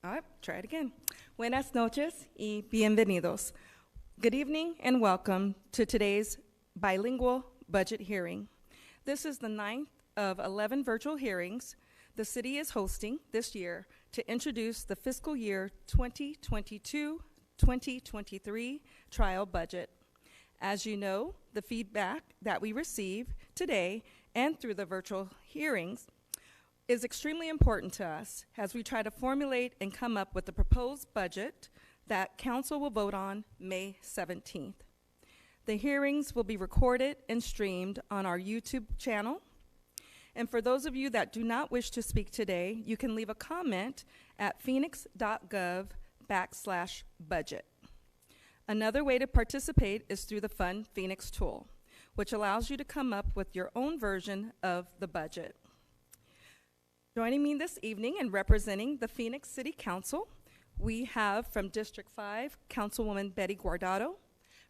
All right, try it again. Buenas noches y bienvenidos. Good evening and welcome to today's bilingual budget hearing. This is the 9th of 11 virtual hearings the city is hosting this year to introduce the fiscal year 2022-2023 trial budget. As you know, the feedback that we receive today and through the virtual hearings is extremely important to us as we try to formulate and come up with the proposed budget that council will vote on May 17th. The hearings will be recorded and streamed on our YouTube channel. And for those of you that do not wish to speak today, you can leave a comment at Phoenix.gov/budget. Another way to participate is through the Fund Phoenix tool, which allows you to come up with your own version of the budget. Joining me this evening and representing the Phoenix City Council, we have from District 5, Councilwoman Betty Guardado,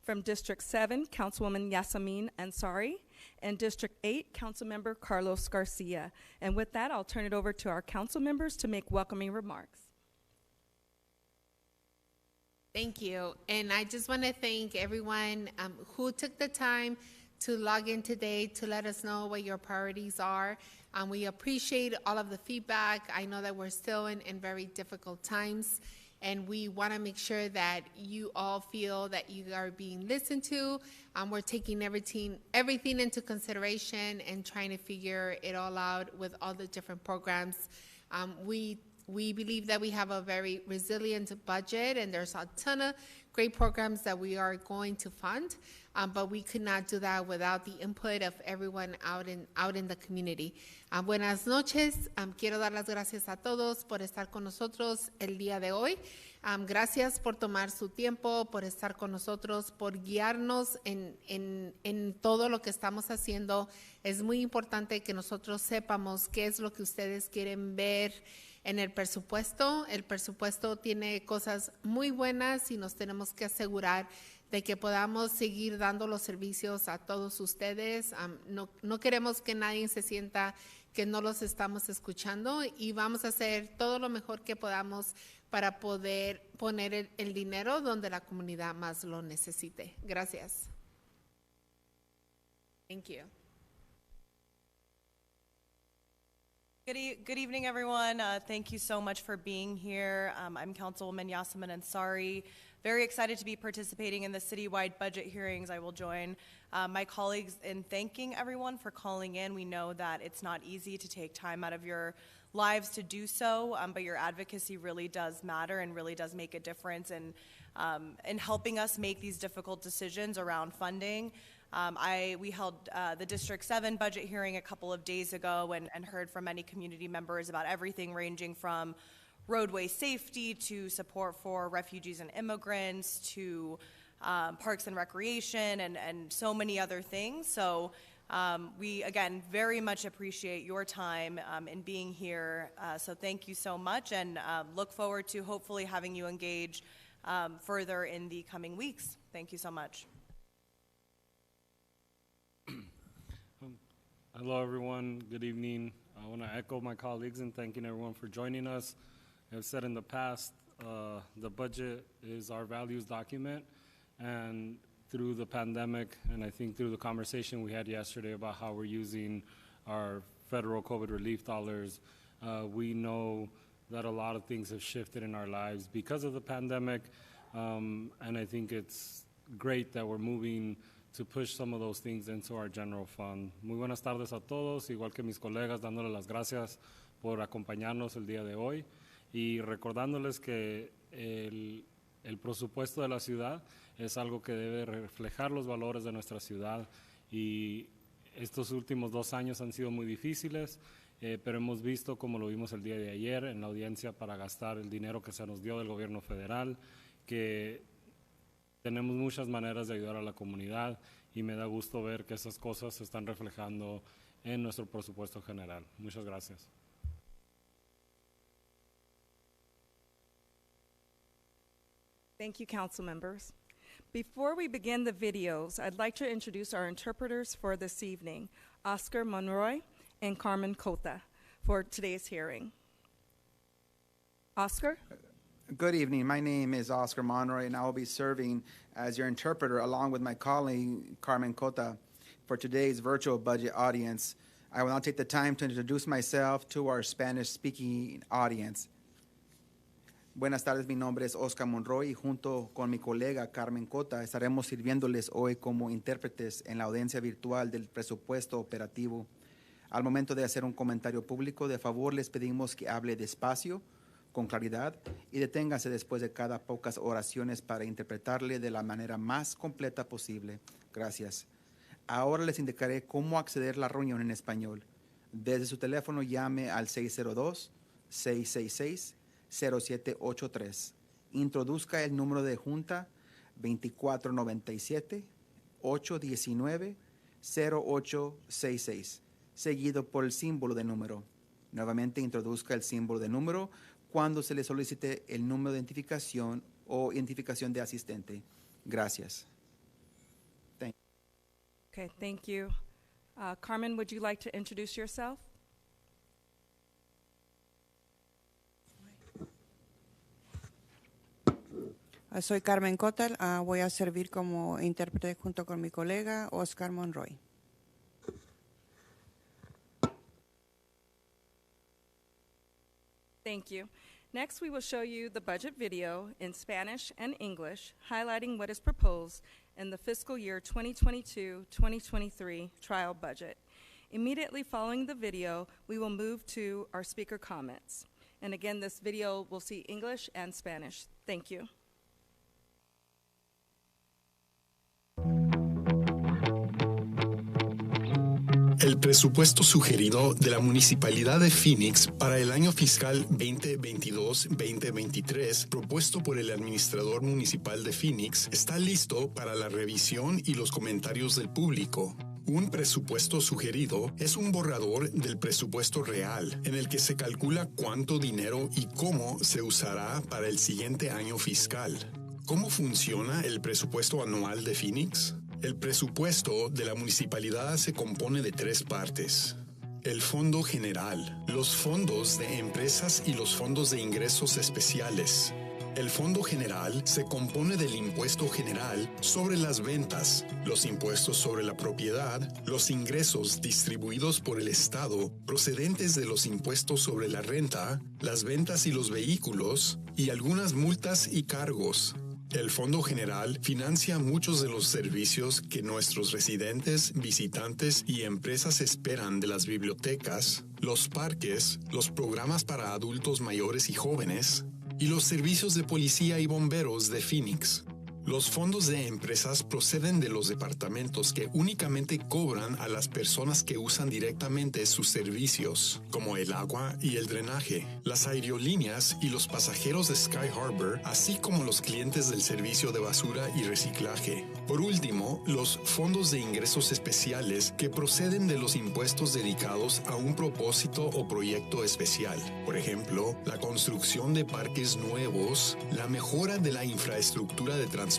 from District 7, Councilwoman Yasamin Ansari, and District 8, Councilmember Carlos Garcia. And with that, I'll turn it over to our council members to make welcoming remarks. Thank you. And I just want to thank everyone who took the time to log in today to let us know what your priorities are. We appreciate all of the feedback. I know that we're still in very difficult times, and we want to make sure that you all feel that you are being listened to. We're taking everything into consideration and trying to figure it all out with all the different programs. We believe that we have a very resilient budget, and there's a ton of great programs that we are going to fund, but we could not do that without the input of everyone out in the community. Buenas noches. Quiero dar las gracias a todos por estar con nosotros el día de hoy. Gracias por tomar su tiempo, por estar con nosotros, por guiarnos en todo lo que estamos haciendo. Es muy importante que nosotros sepamos qué es lo que ustedes quieren ver en el presupuesto. El presupuesto tiene cosas muy buenas y nos tenemos que asegurar de que podamos seguir dando los servicios a todos ustedes. No queremos que nadie se sienta que no los estamos escuchando, y vamos a hacer todo lo mejor que podamos para poder poner el dinero donde la comunidad más lo necesite. Gracias. Thank you. Good evening, everyone. Thank you so much for being here. I'm Councilwoman Yasamin Ansari. Very excited to be participating in the citywide budget hearings. I will join my colleagues in thanking everyone for calling in. We know that it's not easy to take time out of your lives to do so, but your advocacy really does matter and really does make a difference in helping us make these difficult decisions around funding. We held the District 7 budget hearing a couple of days ago and heard from many community members about everything ranging from roadway safety to support for refugees and immigrants to parks and recreation and so many other things. So we, again, very much appreciate your time in being here. So thank you so much, and look forward to hopefully having you engage further in the coming weeks. Thank you so much. Hello, everyone. Good evening. I want to echo my colleagues in thanking everyone for joining us. I've said in the past, the budget is our values document, and through the pandemic, and I think through the conversation we had yesterday about how we're using our federal COVID relief dollars, we know that a lot of things have shifted in our lives because of the pandemic, and I think it's great that we're moving to push some of those things into our general fund. Muy buenas tardes a todos, igual que mis colegas, dándole las gracias por acompañarnos el día de hoy y recordándoles que el presupuesto de la ciudad es algo que debe reflejar los valores de nuestra ciudad, y estos últimos 2 años han sido muy difíciles, pero hemos visto, como lo vimos el día de ayer en la audiencia para gastar el dinero que se nos dio del gobierno federal, que tenemos muchas maneras de ayudar a la comunidad, y me da gusto ver que esas cosas se están reflejando en nuestro presupuesto general. Muchas gracias. Thank you, council members. Before we begin the videos, I'd like to introduce our interpreters for this evening, Oscar Monroy and Carmen Cota, for today's hearing. Oscar? Good evening. My name is Oscar Monroy, and I will be serving as your interpreter along with my colleague, Carmen Cota, for today's virtual budget audience. I will now take the time to introduce myself to our Spanish-speaking audience. Buenas tardes, mi nombre es Oscar Monroy y junto con mi colega Carmen Cota estaremos sirviéndoles hoy como intérpretes en la audiencia virtual del presupuesto operativo. Al momento de hacer un comentario público, de favor les pedimos que hable despacio, con claridad y deténgase después de cada pocas oraciones para interpretarle de la manera más completa posible. Gracias. Ahora les indicaré cómo acceder a la reunión en español. Desde su teléfono llame al 602-666-0783. Introduzca el número de junta 2497-819-0866, seguido por el símbolo de número. Nuevamente introduzca el símbolo de número cuando se le solicite el número de identificación o identificación de asistente. Gracias. Okay, thank you. Carmen, would you like to introduce yourself? Soy Carmen Cota, voy a servir como intérprete junto con mi colega Oscar Monroy. Thank you. Next, we will show you the budget video in Spanish and English, highlighting what is proposed in the fiscal year 2022-2023 trial budget. Immediately following the video, we will move to our speaker comments. And again, this video will see English and Spanish. Thank you. El presupuesto sugerido de la Municipalidad de Phoenix para el año fiscal 2022-2023, propuesto por el administrador municipal de Phoenix, está listo para la revisión y los comentarios del público. Un presupuesto sugerido es un borrador del presupuesto real, en el que se calcula cuánto dinero y cómo se usará para el siguiente año fiscal. ¿Cómo funciona el presupuesto anual de Phoenix? El presupuesto de la municipalidad se compone de 3 partes. El fondo general, los fondos de empresas y los fondos de ingresos especiales. El fondo general se compone del impuesto general sobre las ventas, los impuestos sobre la propiedad, los ingresos distribuidos por el Estado procedentes de los impuestos sobre la renta, las ventas y los vehículos, y algunas multas y cargos. El Fondo General financia muchos de los servicios que nuestros residentes, visitantes y empresas esperan de las bibliotecas, los parques, los programas para adultos mayores y jóvenes, y los servicios de policía y bomberos de Phoenix. Los fondos de empresas proceden de los departamentos que únicamente cobran a las personas que usan directamente sus servicios, como el agua y el drenaje, las aerolíneas y los pasajeros de Sky Harbor, así como los clientes del servicio de basura y reciclaje. Por último, los fondos de ingresos especiales que proceden de los impuestos dedicados a un propósito o proyecto especial. Por ejemplo, la construcción de parques nuevos, la mejora de la infraestructura de transporte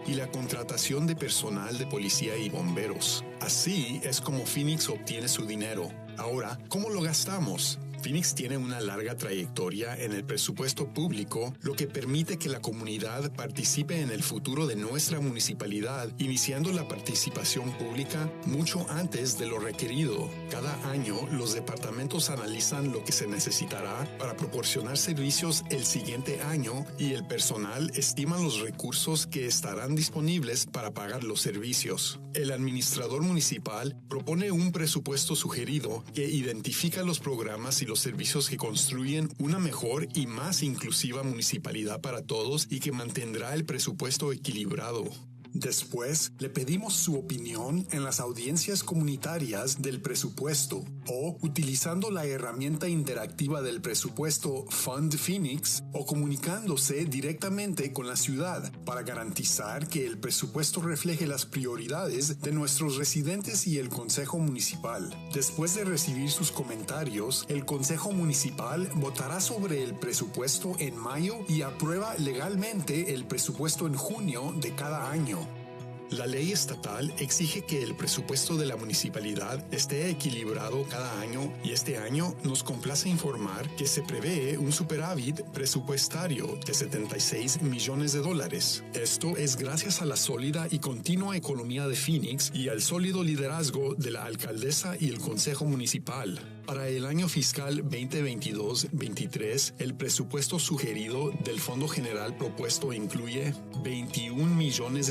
y la contratación de personal de policía y bomberos. Así es como Phoenix obtiene su dinero. Ahora, ¿cómo lo gastamos? Phoenix tiene una larga trayectoria en el presupuesto público, lo que permite que la comunidad participe en el futuro de nuestra municipalidad, iniciando la participación pública mucho antes de lo requerido. Cada año, los departamentos analizan lo que se necesitará para proporcionar servicios el siguiente año y el personal estima los recursos que estarán disponibles para pagar los servicios. El administrador municipal propone un presupuesto sugerido que identifica los programas y los servicios que construyen una mejor y más inclusiva municipalidad para todos y que mantendrá el presupuesto equilibrado. Después, le pedimos su opinión en las audiencias comunitarias del presupuesto o utilizando la herramienta interactiva del presupuesto Fund Phoenix o comunicándose directamente con la ciudad para garantizar que el presupuesto refleje las prioridades de nuestros residentes y el Consejo Municipal. Después de recibir sus comentarios, el Consejo Municipal votará sobre el presupuesto en mayo y aprueba legalmente el presupuesto en junio de cada año. La ley estatal exige que el presupuesto de la municipalidad esté equilibrado cada año y este año nos complace informar que se prevé un superávit presupuestario de $76 millones. Esto es gracias a la sólida y continua economía de Phoenix y al sólido liderazgo de la alcaldesa y el consejo municipal. Para el año fiscal 2022-23, el presupuesto sugerido del Fondo General propuesto incluye $21 millones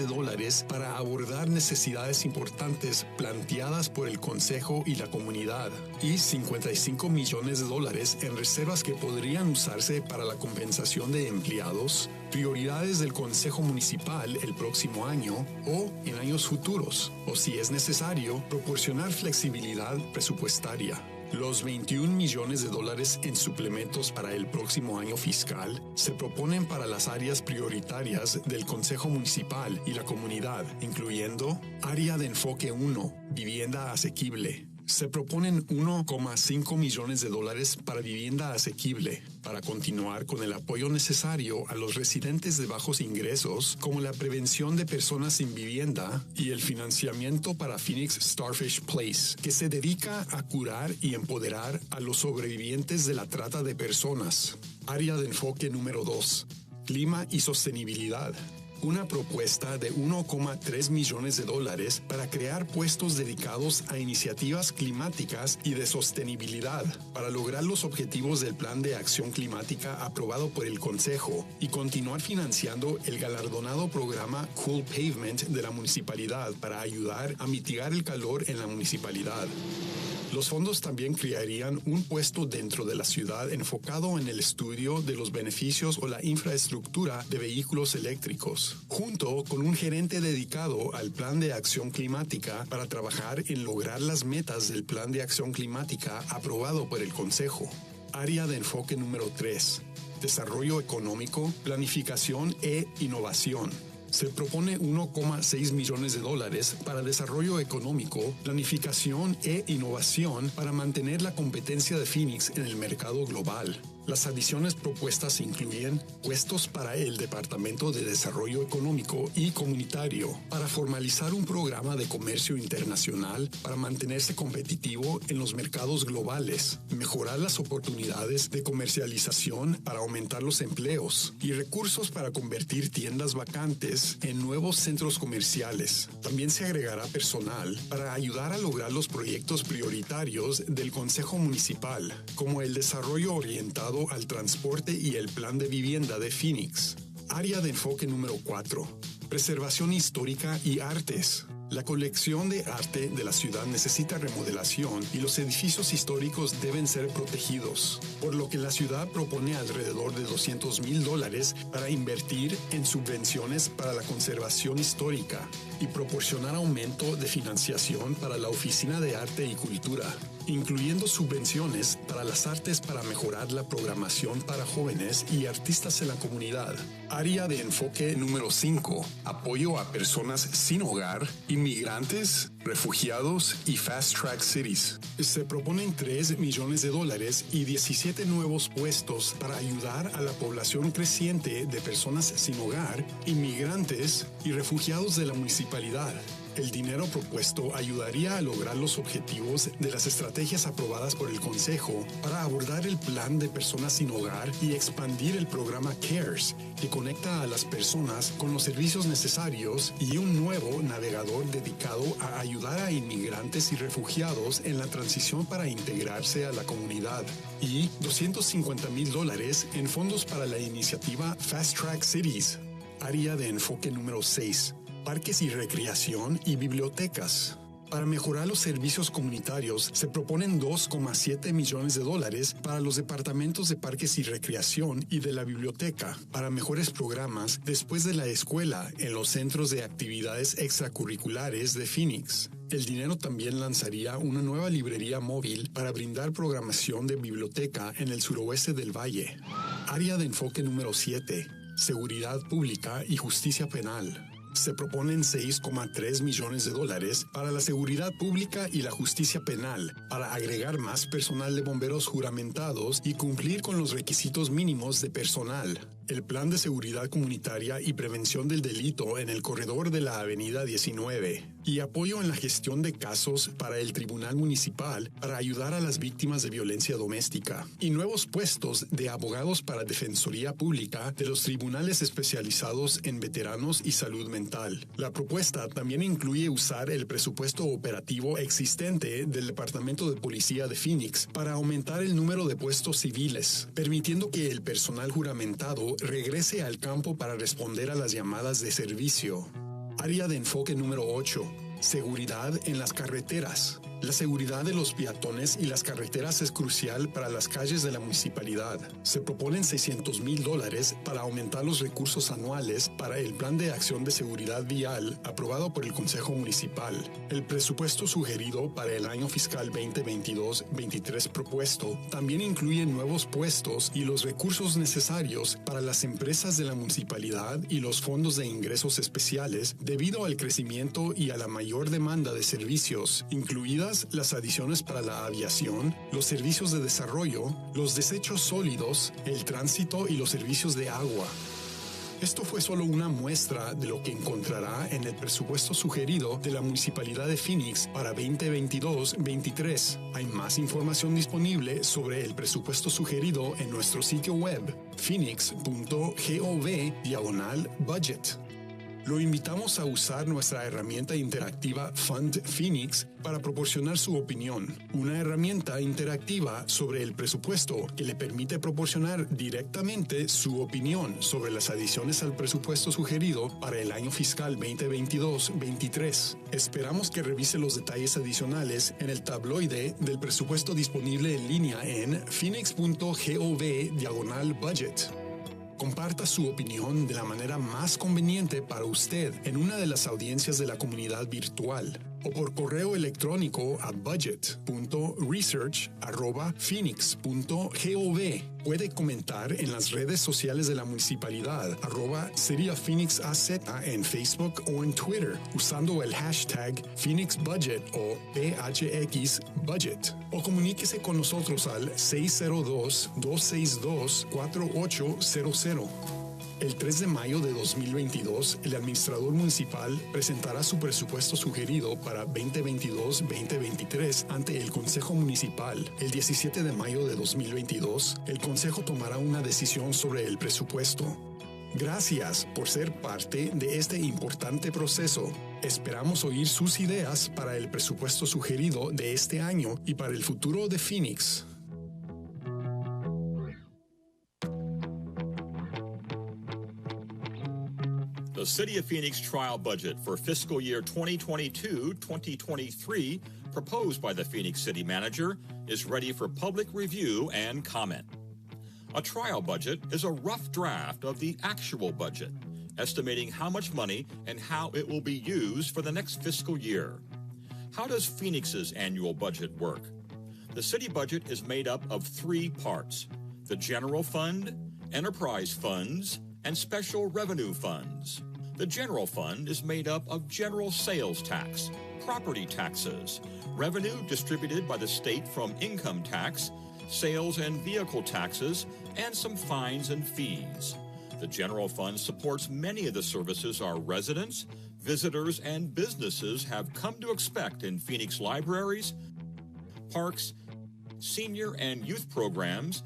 para abordar necesidades importantes planteadas por el Consejo y la comunidad y $55 millones en reservas que podrían usarse para la compensación de empleados, prioridades del Consejo Municipal el próximo año o en años futuros, o si es necesario, proporcionar flexibilidad presupuestaria. Los $21 millones en suplementos para el próximo año fiscal se proponen para las áreas prioritarias del Consejo Municipal y la comunidad, incluyendo Área de Enfoque 1, Vivienda Asequible. Se proponen $1,5 millones para vivienda asequible, para continuar con el apoyo necesario a los residentes de bajos ingresos, como la prevención de personas sin vivienda y el financiamiento para Phoenix Starfish Place, que se dedica a curar y empoderar a los sobrevivientes de la trata de personas. Área de enfoque número 2, Clima y Sostenibilidad. Una propuesta de $1,3 millones para crear puestos dedicados a iniciativas climáticas y de sostenibilidad para lograr los objetivos del Plan de Acción Climática aprobado por el Consejo y continuar financiando el galardonado programa Cool Pavement de la municipalidad para ayudar a mitigar el calor en la municipalidad. Los fondos también crearían un puesto dentro de la ciudad enfocado en el estudio de los beneficios o la infraestructura de vehículos eléctricos, junto con un gerente dedicado al Plan de Acción Climática para trabajar en lograr las metas del Plan de Acción Climática aprobado por el Consejo. Área de enfoque número 3, Desarrollo Económico, Planificación e Innovación. Se propone $1,6 millones para desarrollo económico, planificación e innovación para mantener la competencia de Phoenix en el mercado global. Las adiciones propuestas incluyen puestos para el Departamento de Desarrollo Económico y Comunitario para formalizar un programa de comercio internacional para mantenerse competitivo en los mercados globales, mejorar las oportunidades de comercialización para aumentar los empleos y recursos para convertir tiendas vacantes en nuevos centros comerciales. También se agregará personal para ayudar a lograr los proyectos prioritarios del Consejo Municipal, como el desarrollo orientado al transporte y el plan de vivienda de Phoenix. Área de enfoque número 4, Preservación histórica y artes. La colección de arte de la ciudad necesita remodelación y los edificios históricos deben ser protegidos, por lo que la ciudad propone alrededor de $200,000 para invertir en subvenciones para la conservación histórica y proporcionar aumento de financiación para la Oficina de Arte y Cultura, incluyendo subvenciones para las artes para mejorar la programación para jóvenes y artistas en la comunidad. Área de enfoque número 5, Apoyo a personas sin hogar, inmigrantes, refugiados y Fast Track Cities. Se proponen $3 millones y 17 nuevos puestos para ayudar a la población creciente de personas sin hogar, inmigrantes y refugiados de la municipalidad. El dinero propuesto ayudaría a lograr los objetivos de las estrategias aprobadas por el Consejo para abordar el plan de personas sin hogar y expandir el programa CARES, que conecta a las personas con los servicios necesarios, y un nuevo navegador dedicado a ayudar a inmigrantes y refugiados en la transición para integrarse a la comunidad, y $250,000 en fondos para la iniciativa Fast Track Cities. Área de enfoque número 6. Parques y recreación y bibliotecas. Para mejorar los servicios comunitarios, se proponen $2,7 millones para los departamentos de parques y recreación y de la biblioteca, para mejores programas después de la escuela en los centros de actividades extracurriculares de Phoenix. El dinero también lanzaría una nueva librería móvil para brindar programación de biblioteca en el suroeste del valle. Área de enfoque número 7. Seguridad pública y justicia penal. Se proponen $6,3 millones para la seguridad pública y la justicia penal, para agregar más personal de bomberos juramentados y cumplir con los requisitos mínimos de personal. el Plan de Seguridad Comunitaria y Prevención del Delito en el corredor de la Avenida 19 y apoyo en la gestión de casos para el Tribunal Municipal para ayudar a las víctimas de violencia doméstica y nuevos puestos de abogados para Defensoría Pública de los tribunales especializados en veteranos y salud mental. La propuesta también incluye usar el presupuesto operativo existente del Departamento de Policía de Phoenix para aumentar el número de puestos civiles, permitiendo que el personal juramentado regrese al campo para responder a las llamadas de servicio. Área de enfoque número 8. Seguridad en las carreteras. La seguridad de los peatones y las carreteras es crucial para las calles de la municipalidad. Se proponen $600,000 para aumentar los recursos anuales para el Plan de Acción de Seguridad Vial aprobado por el Consejo Municipal. El presupuesto sugerido para el año fiscal 2022-23 propuesto también incluye nuevos puestos y los recursos necesarios para las empresas de la municipalidad y los fondos de ingresos especiales debido al crecimiento y a la mayor demanda de servicios, incluidas las adiciones para la aviación, los servicios de desarrollo, los desechos sólidos, el tránsito y los servicios de agua. Esto fue solo una muestra de lo que encontrará en el presupuesto sugerido de la Municipalidad de Phoenix para 2022-23. Hay más información disponible sobre el presupuesto sugerido en nuestro sitio web, Phoenix.gov/budget. Lo invitamos a usar nuestra herramienta interactiva Fund Phoenix para proporcionar su opinión. Una herramienta interactiva sobre el presupuesto que le permite proporcionar directamente su opinión sobre las adiciones al presupuesto sugerido para el año fiscal 2022-23. Esperamos que revise los detalles adicionales en el tabloide del presupuesto disponible en línea en Phoenix.gov/budget. Comparta su opinión de la manera más conveniente para usted en una de las audiencias de la comunidad virtual o por correo electrónico a budget.research@phoenix.gov. Puede comentar en las redes sociales de la municipalidad @CityofPhoenixAZ en Facebook o en Twitter usando el hashtag PhoenixBudget o PHXBudget. O comuníquese con nosotros al 602-262-4800. El 3 de mayo de 2022, el administrador municipal presentará su presupuesto sugerido para 2022-2023 ante el Consejo Municipal. El 17 de mayo de 2022, el Consejo tomará una decisión sobre el presupuesto. Gracias por ser parte de este importante proceso. Esperamos oír sus ideas para el presupuesto sugerido de este año y para el futuro de Phoenix. The City of Phoenix trial budget for fiscal year 2022-2023, proposed by the Phoenix City Manager, is ready for public review and comment. A trial budget is a rough draft of the actual budget, estimating how much money and how it will be used for the next fiscal year. How does Phoenix's annual budget work? The city budget is made up of 3 parts: the general fund, enterprise funds, and special revenue funds. The general fund is made up of general sales tax, property taxes, revenue distributed by the state from income tax, sales and vehicle taxes, and some fines and fees. The general fund supports many of the services our residents, visitors, and businesses have come to expect in Phoenix libraries, parks, senior and youth programs,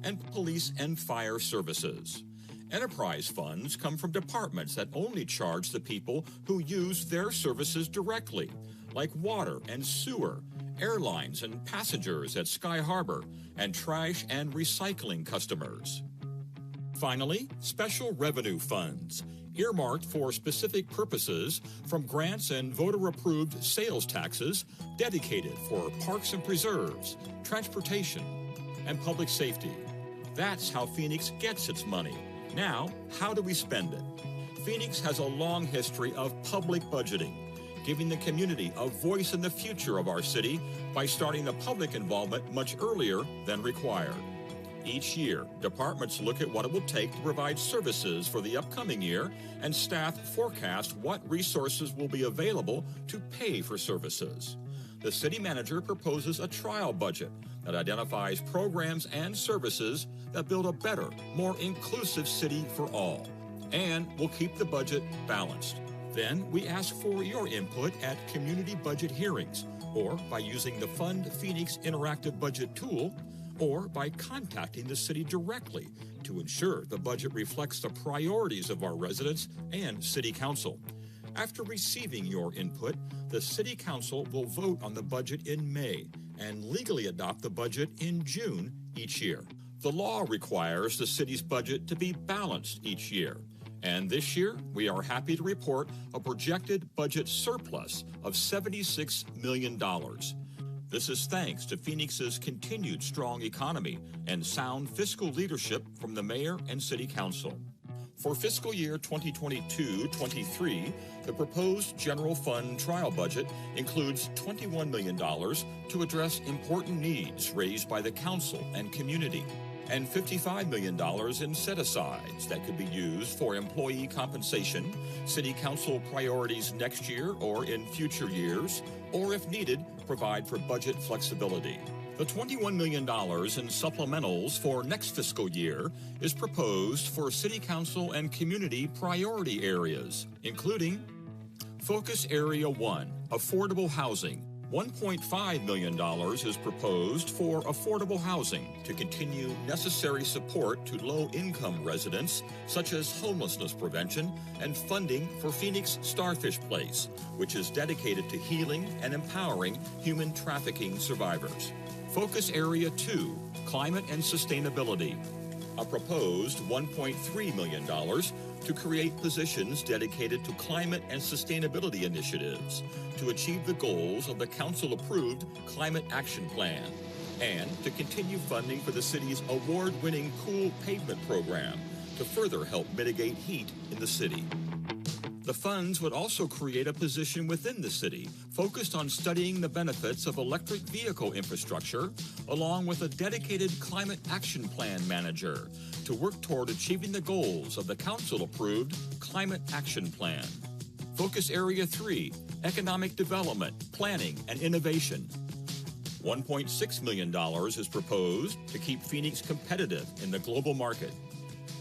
and police and fire services. Enterprise funds come from departments that only charge the people who use their services directly, like water and sewer, airlines and passengers at Sky Harbor, and trash and recycling customers. Finally, special revenue funds, earmarked for specific purposes from grants and voter-approved sales taxes dedicated for parks and preserves, transportation, and public safety. That's how Phoenix gets its money. Now, how do we spend it? Phoenix has a long history of public budgeting, giving the community a voice in the future of our city by starting the public involvement much earlier than required. Each year, departments look at what it will take to provide services for the upcoming year, and staff forecast what resources will be available to pay for services. the city manager proposes a trial budget that identifies programs and services that build a better, more inclusive city for all, and will keep the budget balanced. Then we ask for your input at community budget hearings, or by using the Fund Phoenix interactive budget tool, or by contacting the city directly to ensure the budget reflects the priorities of our residents and city council. After receiving your input, the city council will vote on the budget in May and legally adopt the budget in June each year. The law requires the city's budget to be balanced each year. And this year, we are happy to report a projected budget surplus of $76 million. This is thanks to Phoenix's continued strong economy and sound fiscal leadership from the mayor and city council. For fiscal year 2022-23, the proposed general fund trial budget includes $21 million to address important needs raised by the council and community, and $55 million in set-asides that could be used for employee compensation, city council priorities next year or in future years, or if needed, provide for budget flexibility. The $21 million in supplementals for next fiscal year is proposed for city council and community priority areas, including Focus Area 1, Affordable Housing. $1.5 million is proposed for affordable housing to continue necessary support to low-income residents, such as homelessness prevention and funding for Phoenix Starfish Place, which is dedicated to healing and empowering human trafficking survivors. Focus Area 2, Climate and Sustainability. A proposed $1.3 million to create positions dedicated to climate and sustainability initiatives to achieve the goals of the council-approved Climate Action Plan, and to continue funding for the city's award-winning Cool Pavement Program to further help mitigate heat in the city. The funds would also create a position within the city focused on studying the benefits of electric vehicle infrastructure, along with a dedicated Climate Action Plan manager to work toward achieving the goals of the council-approved Climate Action Plan. Focus Area 3, Economic Development, Planning, and Innovation. $1.6 million is proposed to keep Phoenix competitive in the global market.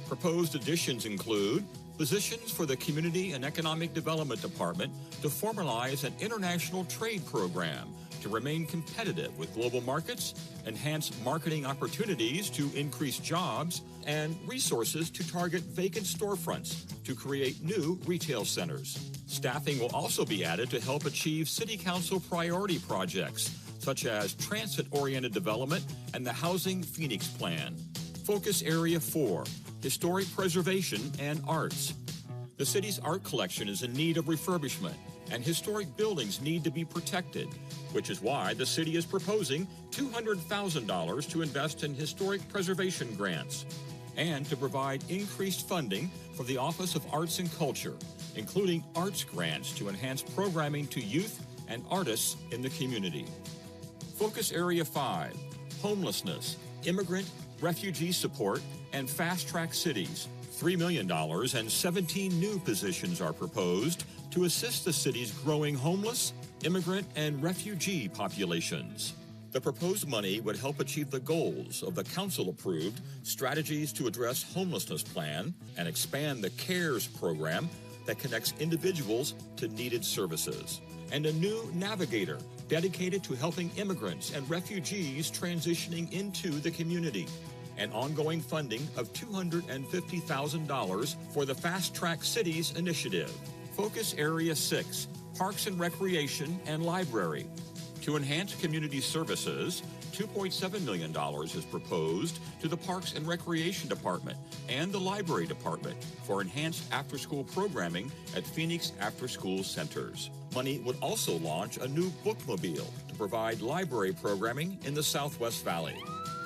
Proposed additions include positions for the Community and Economic Development Department to formalize an international trade program to remain competitive with global markets, enhance marketing opportunities to increase jobs, and resources to target vacant storefronts to create new retail centers. Staffing will also be added to help achieve City Council priority projects, such as transit-oriented development and the Housing Phoenix Plan. Focus Area 4, Historic Preservation and Arts. The city's art collection is in need of refurbishment, and historic buildings need to be protected, which is why the city is proposing $200,000 to invest in historic preservation grants, and to provide increased funding for the Office of Arts and Culture, including arts grants to enhance programming to youth and artists in the community. Focus Area 5, Homelessness, Immigrant, Refugee Support, and Fast Track Cities. $3 million and 17 new positions are proposed to assist the city's growing homeless, immigrant, and refugee populations. The proposed money would help achieve the goals of the council-approved Strategies to Address Homelessness Plan and expand the CARES program that connects individuals to needed services, and a new navigator dedicated to helping immigrants and refugees transitioning into the community, and ongoing funding of $250,000 for the Fast Track Cities initiative. Focus Area 6, Parks and Recreation and Library. To enhance community services, $2.7 million is proposed to the Parks and Recreation Department and the Library Department for enhanced after-school programming at Phoenix after-school centers. Money would also launch a new bookmobile to provide library programming in the Southwest Valley.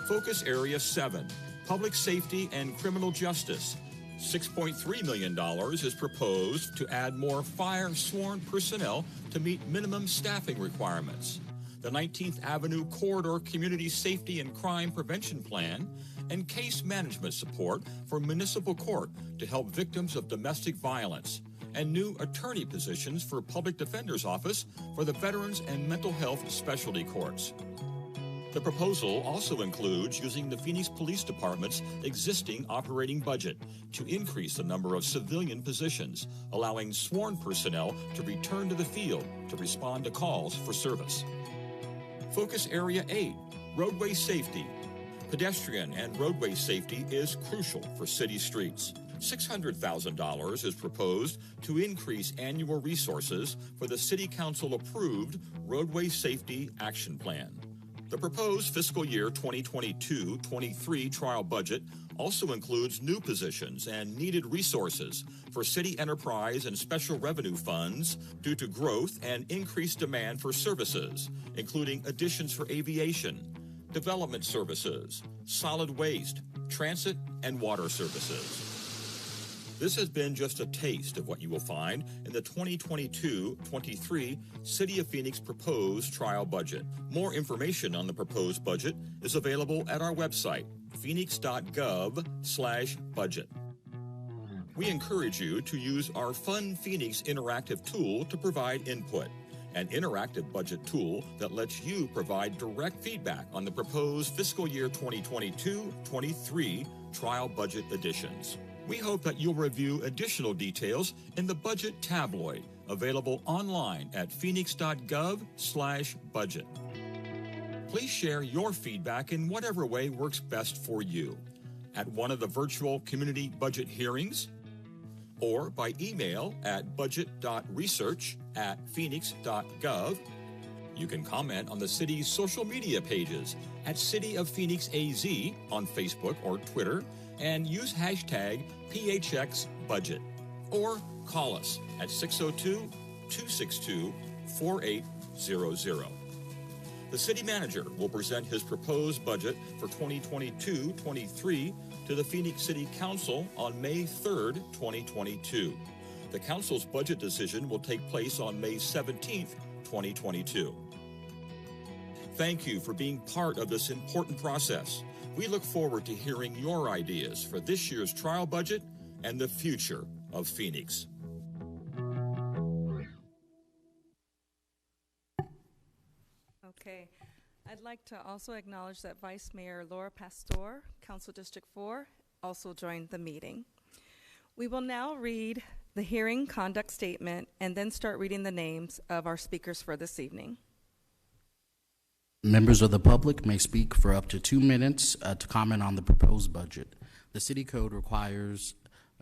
Focus Area 7, Public Safety and Criminal Justice. $6.3 million is proposed to add more fire sworn personnel to meet minimum staffing requirements. The 19th Avenue Corridor Community Safety and Crime Prevention Plan, and case management support for municipal court to help victims of domestic violence, and new attorney positions for Public Defender's Office for the Veterans and Mental Health Specialty Courts. The proposal also includes using the Phoenix Police Department's existing operating budget to increase the number of civilian positions, allowing sworn personnel to return to the field to respond to calls for service. Focus Area 8, roadway safety. Pedestrian and roadway safety is crucial for city streets. $600,000 is proposed to increase annual resources for the City Council-approved Roadway Safety Action Plan. The proposed fiscal year 2022-23 trial budget also includes new positions and needed resources for city enterprise and special revenue funds due to growth and increased demand for services, including additions for aviation, development services, solid waste, transit, and water services. This has been just a taste of what you will find in the 2022-23 City of Phoenix proposed trial budget. More information on the proposed budget is available at our website, Phoenix.gov/budget. We encourage you to use our Fun Phoenix interactive tool to provide input, an interactive budget tool that lets you provide direct feedback on the proposed fiscal year 2022-23 trial budget additions. We hope that you'll review additional details in the Budget Tabloid, available online at Phoenix.gov/budget. Please share your feedback in whatever way works best for you, at one of the virtual community budget hearings, or by email at budget.research@phoenix.gov. You can comment on the city's social media pages at CityofPhoenixAZ on Facebook or Twitter, and use hashtag PHXBudget, or call us at 602-262-4800. The city manager will present his proposed budget for 2022-23 to the Phoenix City Council on May 3rd, 2022. The council's budget decision will take place on May 17th, 2022. Thank you for being part of this important process. We look forward to hearing your ideas for this year's trial budget and the future of Phoenix. Okay. I'd like to also acknowledge that Vice Mayor Laura Pastor, Council District 4, also joined the meeting. We will now read the hearing conduct statement and then start reading the names of our speakers for this evening. Members of the public may speak for up to 2 minutes to comment on the proposed budget. The city code requires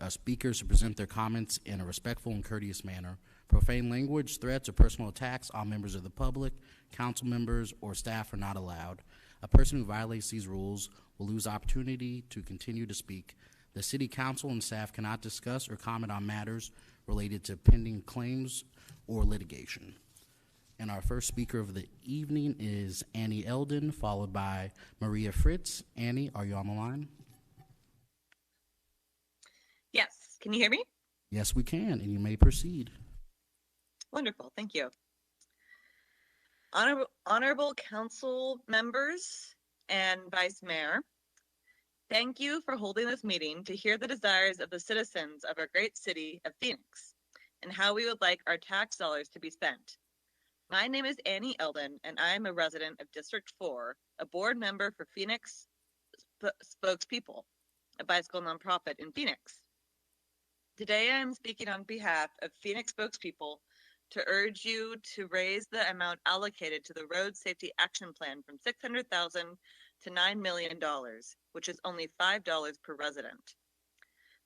speakers to present their comments in a respectful and courteous manner. Profane language, threats, or personal attacks on members of the public, council members, or staff are not allowed. A person who violates these rules will lose opportunity to continue to speak. The city council and staff cannot discuss or comment on matters related to pending claims or litigation. And our first speaker of the evening is Annie Eldon, followed by Maria Fritz. Annie, are you on the line? Yes. Can you hear me? Yes, we can, and you may proceed. Wonderful. Thank you. Honorable council members and Vice Mayor, thank you for holding this meeting to hear the desires of the citizens of our great city of Phoenix and how we would like our tax dollars to be spent. My name is Annie Eldon, and I am a resident of District 4, a board member for Phoenix Spokespeople, a bicycle nonprofit in Phoenix. Today I am speaking on behalf of Phoenix Spokespeople to urge you to raise the amount allocated to the Road Safety Action Plan from $600,000 to $9 million, which is only $5 per resident.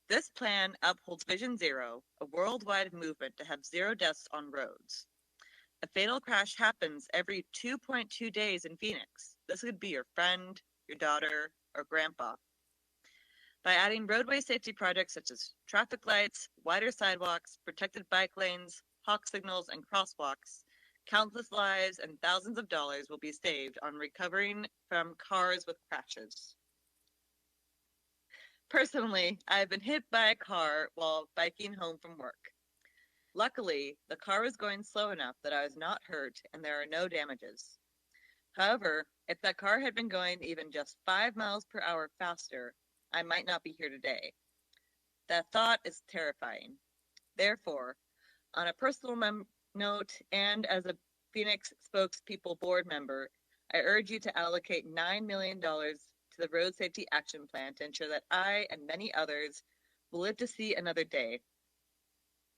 This plan upholds Vision Zero, a worldwide movement to have zero deaths on roads. A fatal crash happens every 2.2 days in Phoenix. This could be your friend, your daughter, or grandpa. By adding roadway safety projects such as traffic lights, wider sidewalks, protected bike lanes, hawk signals, and crosswalks, countless lives and thousands of dollars will be saved on recovering from cars with crashes. Personally, I have been hit by a car while biking home from work. Luckily, the car was going slow enough that I was not hurt and there are no damages. However, if that car had been going even just 5 miles per hour faster, I might not be here today. That thought is terrifying. Therefore, on a personal note and as a Phoenix Spokespeople Board member, I urge you to allocate $9 million to the Road Safety Action Plan to ensure that I and many others will live to see another day.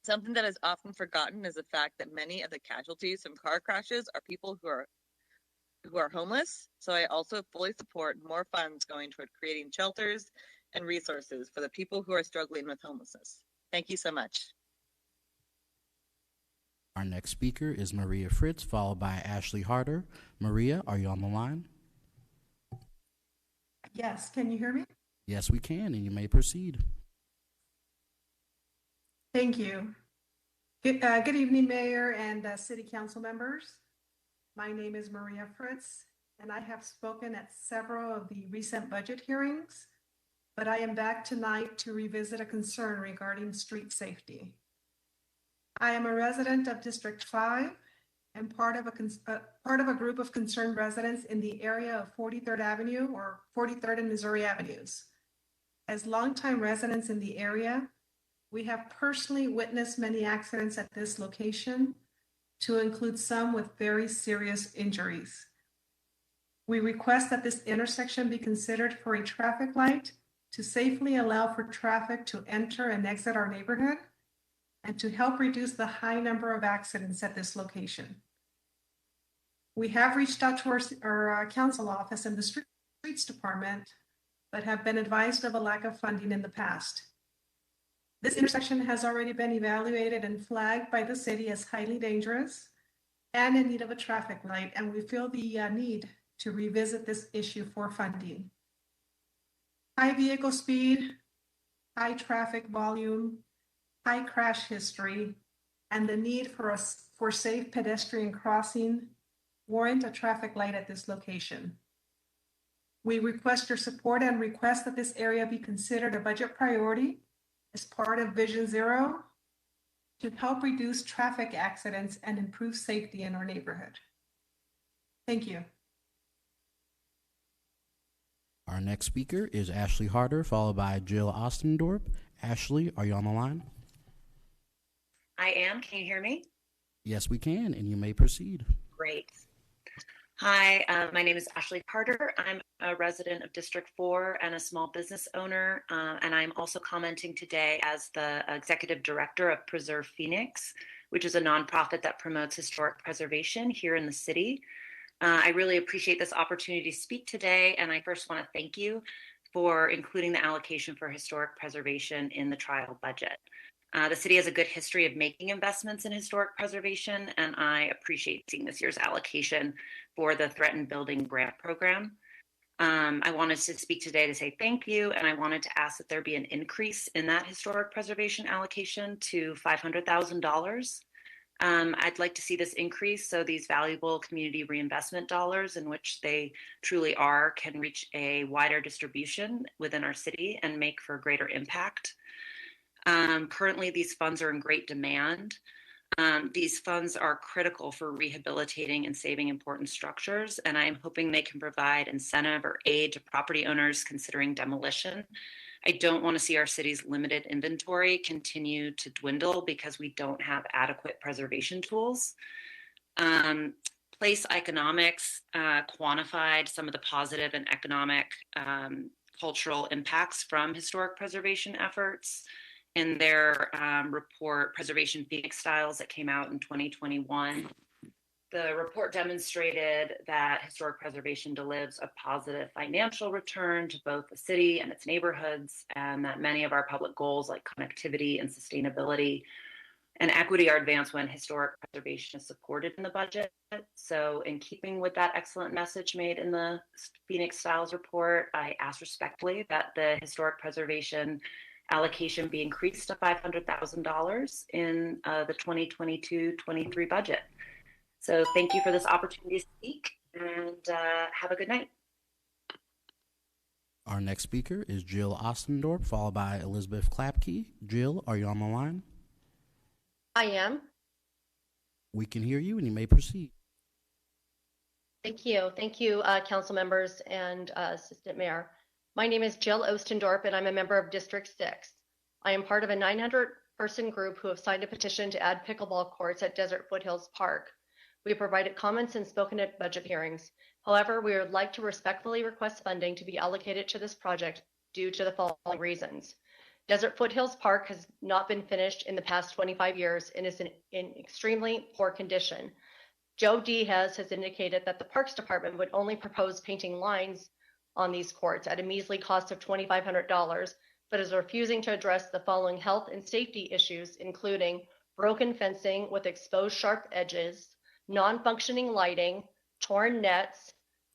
Something that is often forgotten is the fact that many of the casualties from car crashes are people who are homeless. So I also fully support more funds going toward creating shelters and resources for the people who are struggling with homelessness. Thank you so much. Our next speaker is Maria Fritz, followed by Ashley Harder. Maria, are you on the line? Yes, can you hear me? Yes, we can, and you may proceed. Thank you. Good evening, Mayor and City Council members. My name is Maria Fritz, and I have spoken at several of the recent budget hearings, but I am back tonight to revisit a concern regarding street safety. I am a resident of District 5 and part of a group of concerned residents in the area of 43rd Avenue or 43rd and Missouri Avenues. As longtime residents in the area, we have personally witnessed many accidents at this location, to include some with very serious injuries. We request that this intersection be considered for a traffic light to safely allow for traffic to enter and exit our neighborhood and to help reduce the high number of accidents at this location. We have reached out to our council office and the streets department, but have been advised of a lack of funding in the past. This intersection has already been evaluated and flagged by the city as highly dangerous and in need of a traffic light, and we feel the need to revisit this issue for funding. High vehicle speed, high traffic volume, high crash history, and the need for safe pedestrian crossing warrant a traffic light at this location. We request your support and request that this area be considered a budget priority as part of Vision Zero to help reduce traffic accidents and improve safety in our neighborhood. Thank you. Our next speaker is Ashley Harder, followed by Jill Ostendorp. Ashley, are you on the line? I am. Can you hear me? Yes, we can, and you may proceed. Great. Hi, my name is Ashley Harder. I'm a resident of District 4 and a small business owner, and I'm also commenting today as the Executive Director of Preserve Phoenix, which is a nonprofit that promotes historic preservation here in the city. I really appreciate this opportunity to speak today, and I first want to thank you for including the allocation for historic preservation in the trial budget. The city has a good history of making investments in historic preservation, and I appreciate seeing this year's allocation for the Threatened Building Grant Program. I wanted to speak today to say thank you, and I wanted to ask that there be an increase in that historic preservation allocation to $500,000. I'd like to see this increase so these valuable community reinvestment dollars, in which they truly are, can reach a wider distribution within our city and make for greater impact. Currently, these funds are in great demand. These funds are critical for rehabilitating and saving important structures, and I'm hoping they can provide incentive or aid to property owners considering demolition. I don't want to see our city's limited inventory continue to dwindle because we don't have adequate preservation tools. Place Economics quantified some of the positive and economic cultural impacts from historic preservation efforts in their report, Preservation Phoenix Styles, that came out in 2021. The report demonstrated that historic preservation delivers a positive financial return to both the city and its neighborhoods, and that many of our public goals like connectivity and sustainability and equity are advanced when historic preservation is supported in the budget. So in keeping with that excellent message made in the Phoenix Styles report, I ask respectfully that the historic preservation allocation be increased to $500,000 in the 2022-23 budget. So thank you for this opportunity to speak, and have a good night. Our next speaker is Jill Ostendorp, followed by Elizabeth Klapke. Jill, are you on the line? I am. We can hear you, and you may proceed. Thank you. Thank you, council members and Assistant Mayor. My name is Jill Ostendorp, and I'm a member of District 6. I am part of a 900 person group who have signed a petition to add pickleball courts at Desert Foothills Park. We have provided comments and spoken at budget hearings. However, we would like to respectfully request funding to be allocated to this project due to the following reasons. Desert Foothills Park has not been finished in the past 25 years and is in extremely poor condition. Joe Diaz has indicated that the Parks Department would only propose painting lines on these courts at a measly cost of $2,500, but is refusing to address the following health and safety issues, including broken fencing with exposed sharp edges, non-functioning lighting, torn nets,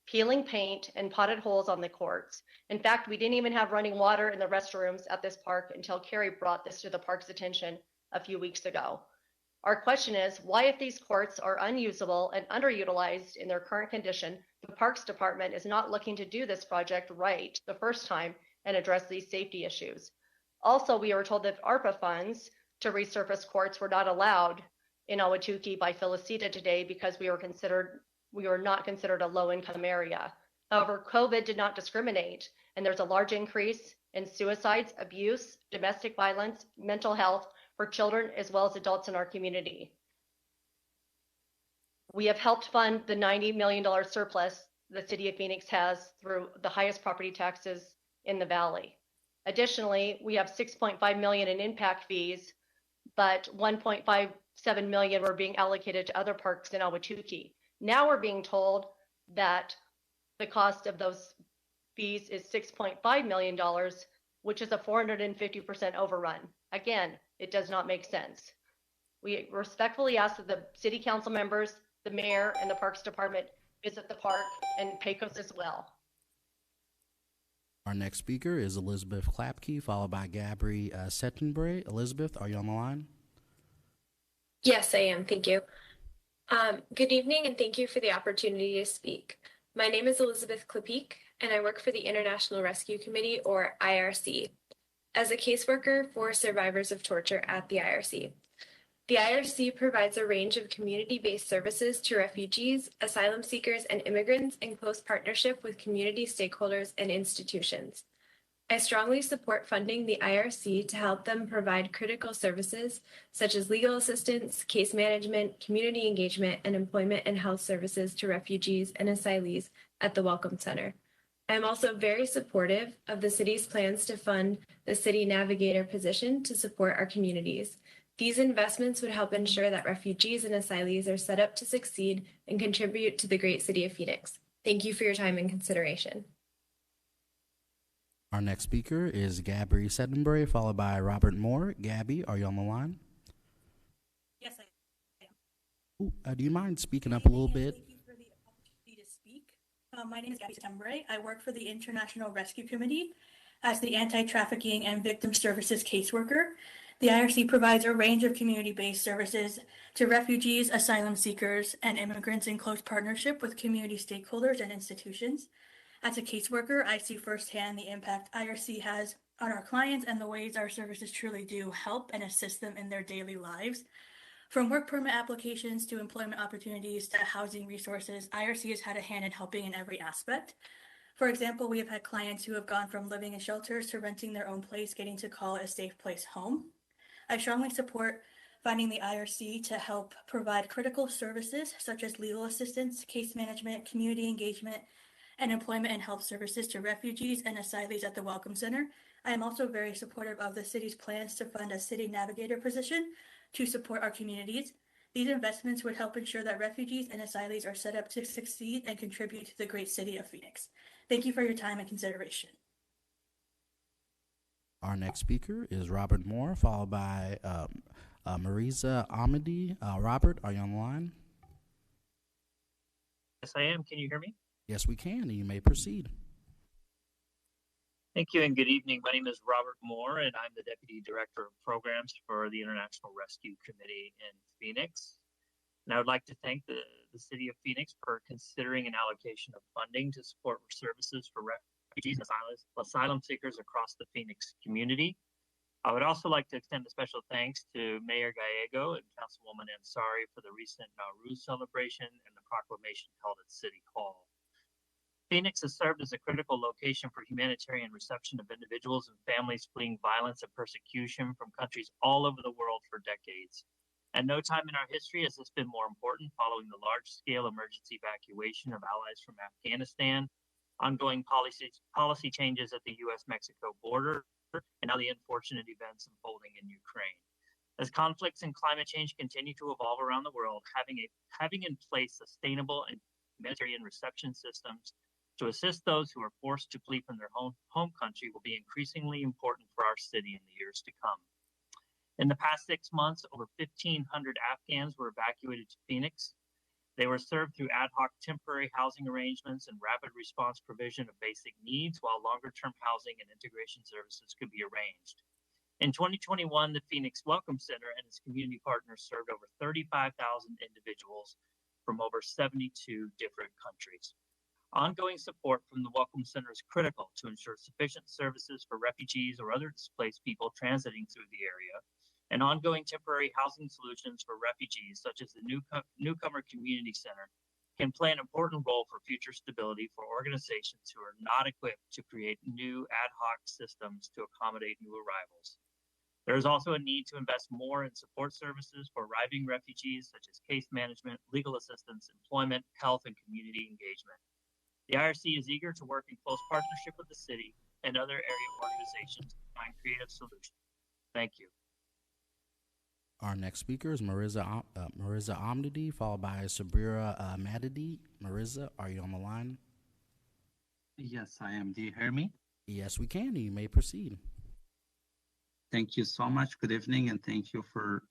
peeling paint, and potted holes on the courts. In fact, we didn't even have running water in the restrooms at this park until Carrie brought this to the park's attention a few weeks ago. Our question is, why, if these courts are unusable and underutilized in their current condition, the Parks Department is not looking to do this project right the first time and address these safety issues? Also, we were told that ARPA funds to resurface courts were not allowed in Ahwatukee by Felicita today because we were not considered a low-income area. However, COVID did not discriminate, and there's a large increase in suicides, abuse, domestic violence, mental health for children as well as adults in our community. We have helped fund the $90 million surplus the City of Phoenix has through the highest property taxes in the Valley. Additionally, we have $6.5 million in impact fees, but $1.57 million were being allocated to other parks in Ahwatukee. Now we're being told that the cost of those fees is $6.5 million, which is a 450% overrun. Again, it does not make sense. We respectfully ask that the city council members, the mayor, and the Parks Department visit the park and Pecos as well. Our next speaker is Elizabeth Klapke, followed by Gabri Settenbray. Elizabeth, are you on the line? Yes, I am. Thank you. Good evening, and thank you for the opportunity to speak. My name is Elizabeth Klapke, and I work for the International Rescue Committee, or IRC, as a caseworker for survivors of torture at the IRC. The IRC provides a range of community-based services to refugees, asylum seekers, and immigrants in close partnership with community stakeholders and institutions. I strongly support funding the IRC to help them provide critical services such as legal assistance, case management, community engagement, and employment and health services to refugees and asylees at the Welcome Center. I am also very supportive of the city's plans to fund the City Navigator position to support our communities. These investments would help ensure that refugees and asylees are set up to succeed and contribute to the great city of Phoenix. Thank you for your time and consideration. Our next speaker is Gabri Settenbray, followed by Robert Moore. Gabby, are you on the line? Yes, I am. Ooh, do you mind speaking up a little bit? Thank you for the opportunity to speak. My name is Gabby Settenbray. I work for the International Rescue Committee as the Anti-Trafficking and Victim Services caseworker. The IRC provides a range of community-based services to refugees, asylum seekers, and immigrants in close partnership with community stakeholders and institutions. As a caseworker, I see firsthand the impact IRC has on our clients and the ways our services truly do help and assist them in their daily lives. From work permit applications to employment opportunities to housing resources, IRC has had a hand in helping in every aspect. For example, we have had clients who have gone from living in shelters to renting their own place, getting to call it a safe place home. I strongly support funding the IRC to help provide critical services such as legal assistance, case management, community engagement, and employment and health services to refugees and asylees at the Welcome Center. I am also very supportive of the city's plans to fund a city navigator position to support our communities. These investments would help ensure that refugees and asylees are set up to succeed and contribute to the great city of Phoenix. Thank you for your time and consideration. Our next speaker is Robert Moore, followed by Marisa Amadi. Robert, are you on the line? Yes, I am. Can you hear me? Yes, we can, and you may proceed. Thank you and good evening. My name is Robert Moore, and I'm the Deputy Director of Programs for the International Rescue Committee in Phoenix. And I would like to thank the City of Phoenix for considering an allocation of funding to support services for refugees and asylum seekers across the Phoenix community. I would also like to extend a special thanks to Mayor Gallego and Councilwoman Ansari for the recent Nowruz celebration and the proclamation held at City Hall. Phoenix has served as a critical location for humanitarian reception of individuals and families fleeing violence and persecution from countries all over the world for decades. At no time in our history has this been more important following the large-scale emergency evacuation of allies from Afghanistan, ongoing policy changes at the U.S.-Mexico border, and now the unfortunate events unfolding in Ukraine. As conflicts and climate change continue to evolve around the world, having in place sustainable and humanitarian reception systems to assist those who are forced to flee from their home country will be increasingly important for our city in the years to come. In the past 6 months, over 1,500 Afghans were evacuated to Phoenix. They were served through ad hoc temporary housing arrangements and rapid response provision of basic needs, while longer-term housing and integration services could be arranged. In 2021, the Phoenix Welcome Center and its community partners served over 35,000 individuals from over 72 different countries. Ongoing support from the Welcome Center is critical to ensure sufficient services for refugees or other displaced people transiting through the area, and ongoing temporary housing solutions for refugees, such as the Newcomer Community Center, can play an important role for future stability for organizations who are not equipped to create new ad hoc systems to accommodate new arrivals. There is also a need to invest more in support services for arriving refugees, such as case management, legal assistance, employment, health, and community engagement. The IRC is eager to work in close partnership with the city and other area organizations to find creative solutions. Thank you. Our next speaker is Marissa Amnidi, followed by Sabira Madidi. Marissa, are you on the line? Yes, I am. Do you hear me? Yes, we can. You may proceed. Thank you so much. Good evening, and thank you for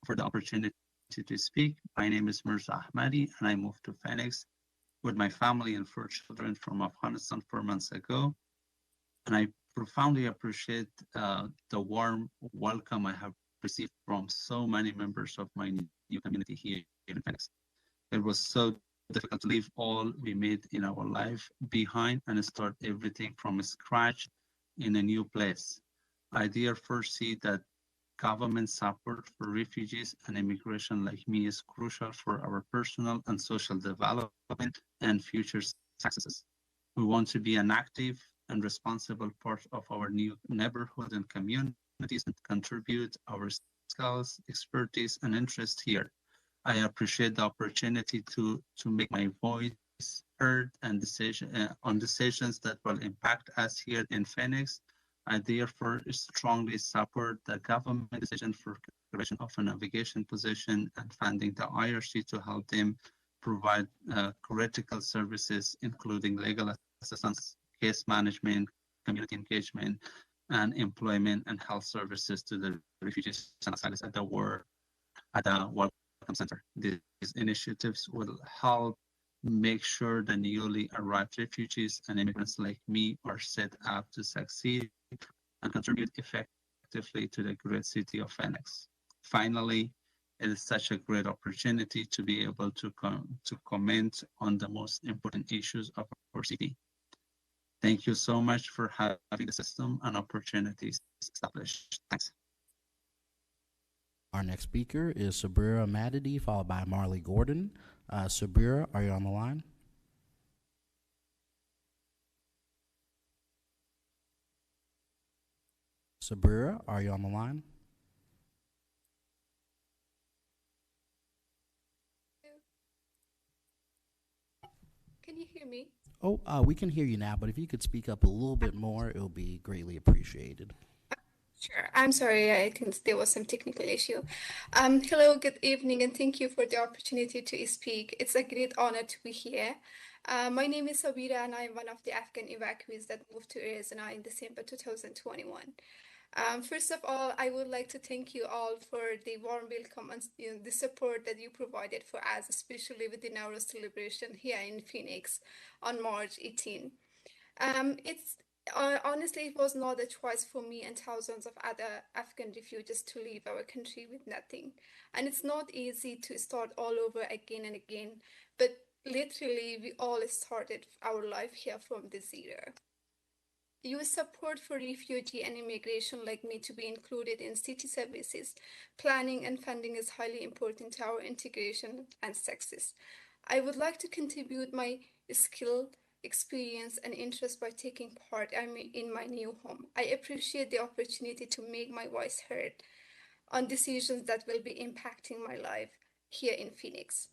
the opportunity to speak. My name is Mirza Ahmadi, and I moved to Phoenix with my family and 4 children from Afghanistan 4 months ago. And I profoundly appreciate the warm welcome I have received from so many members of my new community here in Phoenix. It was so difficult to leave all we made in our life behind and start everything from scratch in a new place. I therefore see that government support for refugees and immigration like me is crucial for our personal and social development and future successes. We want to be an active and responsible part of our new neighborhood and communities and contribute our skills, expertise, and interest here. I appreciate the opportunity to make my voice heard and on decisions that will impact us here in Phoenix. I therefore strongly support the government decision for creation of a navigation position and funding the IRC to help them provide critical services, including legal assistance, case management, community engagement, and employment and health services to the refugees and asylums at the Welcome Center. These initiatives will help make sure the newly arrived refugees and immigrants like me are set up to succeed and contribute effectively to the great city of Phoenix. Finally, it is such a great opportunity to be able to comment on the most important issues of our city. Thank you so much for having the system and opportunities established. Thanks. Our next speaker is Sabira Madidi, followed by Marley Gordon. Sabira, are you on the line? Sabira, are you on the line? Can you hear me? Oh, we can hear you now, but if you could speak up a little bit more, it would be greatly appreciated. Sure. I'm sorry, I think there was some technical issue. Hello, good evening, and thank you for the opportunity to speak. It's a great honor to be here. My name is Sabira, and I'm one of the Afghan evacuees that moved to Arizona in December 2021. First of all, I would like to thank you all for the warm welcome and the support that you provided for us, especially within our celebration here in Phoenix on March 18. Honestly, it was not a choice for me and thousands of other Afghan refugees to leave our country with nothing. And it's not easy to start all over again and again, but literally we all started our life here from the zero. Your support for refugee and immigration like me to be included in city services, planning and funding is highly important to our integration and success. I would like to contribute my skill, experience, and interest by taking part in my new home. I appreciate the opportunity to make my voice heard on decisions that will be impacting my life here in Phoenix.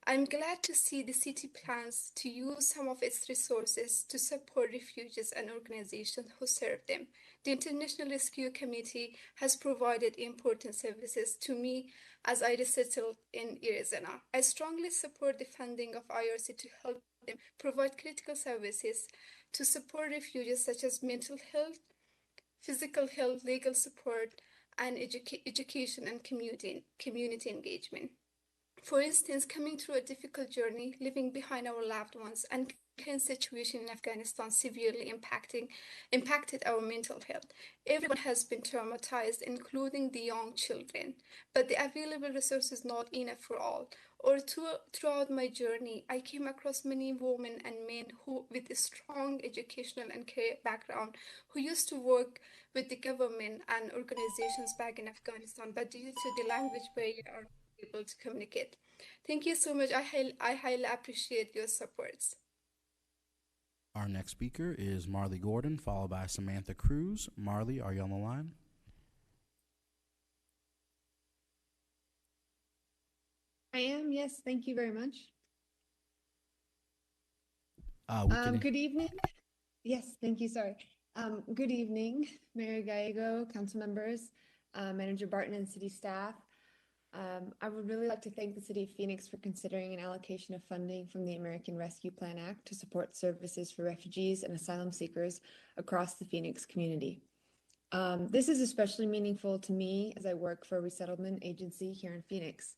I'm glad to see the city plans to use some of its resources to support refugees and organizations who serve them. The International Rescue Committee has provided important services to me as I resettled in Arizona. I strongly support the funding of IRC to help them provide critical services to support refugees such as mental health, physical health, legal support, and education and community engagement. For instance, coming through a difficult journey, leaving behind our loved ones, and current situation in Afghanistan severely impacted our mental health. Everyone has been traumatized, including the young children, but the available resources not enough for all. Throughout my journey, I came across many women and men who, with a strong educational and career background, who used to work with the government and organizations back in Afghanistan, but due to the language barrier are not able to communicate. Thank you so much. I highly appreciate your supports. Our next speaker is Marley Gordon, followed by Samantha Cruz. Marley, are you on the line? I am, yes. Thank you very much. Good evening. Yes, thank you. Sorry. Good evening, Mayor Gallego, council members, Manager Barton, and city staff. I would really like to thank the City of Phoenix for considering an allocation of funding from the American Rescue Plan Act to support services for refugees and asylum seekers across the Phoenix community. This is especially meaningful to me as I work for a resettlement agency here in Phoenix.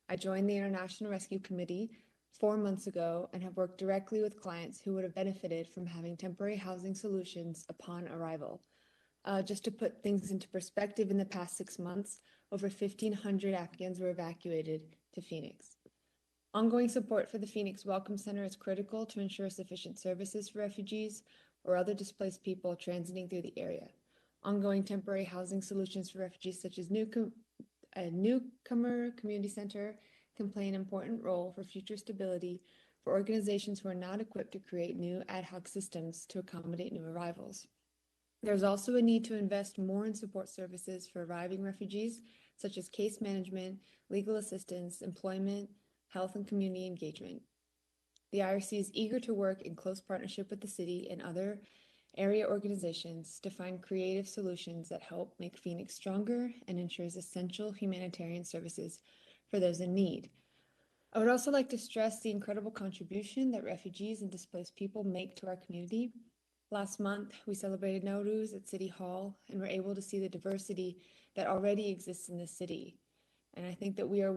I joined the International Rescue Committee 4 months ago and have worked directly with clients who would have benefited from having temporary housing solutions upon arrival. Just to put things into perspective, in the past 6 months, over 1,500 Afghans were evacuated to Phoenix. Ongoing support for the Phoenix Welcome Center is critical to ensure sufficient services for refugees or other displaced people transiting through the area. Ongoing temporary housing solutions for refugees, such as a newcomer community center, can play an important role for future stability for organizations who are not equipped to create new ad hoc systems to accommodate new arrivals. There's also a need to invest more in support services for arriving refugees, such as case management, legal assistance, employment, health, and community engagement. The IRC is eager to work in close partnership with the city and other area organizations to find creative solutions that help make Phoenix stronger and ensures essential humanitarian services for those in need. I would also like to stress the incredible contribution that refugees and displaced people make to our community. Last month, we celebrated Nowruz at City Hall and were able to see the diversity that already exists in the city. And I think that we are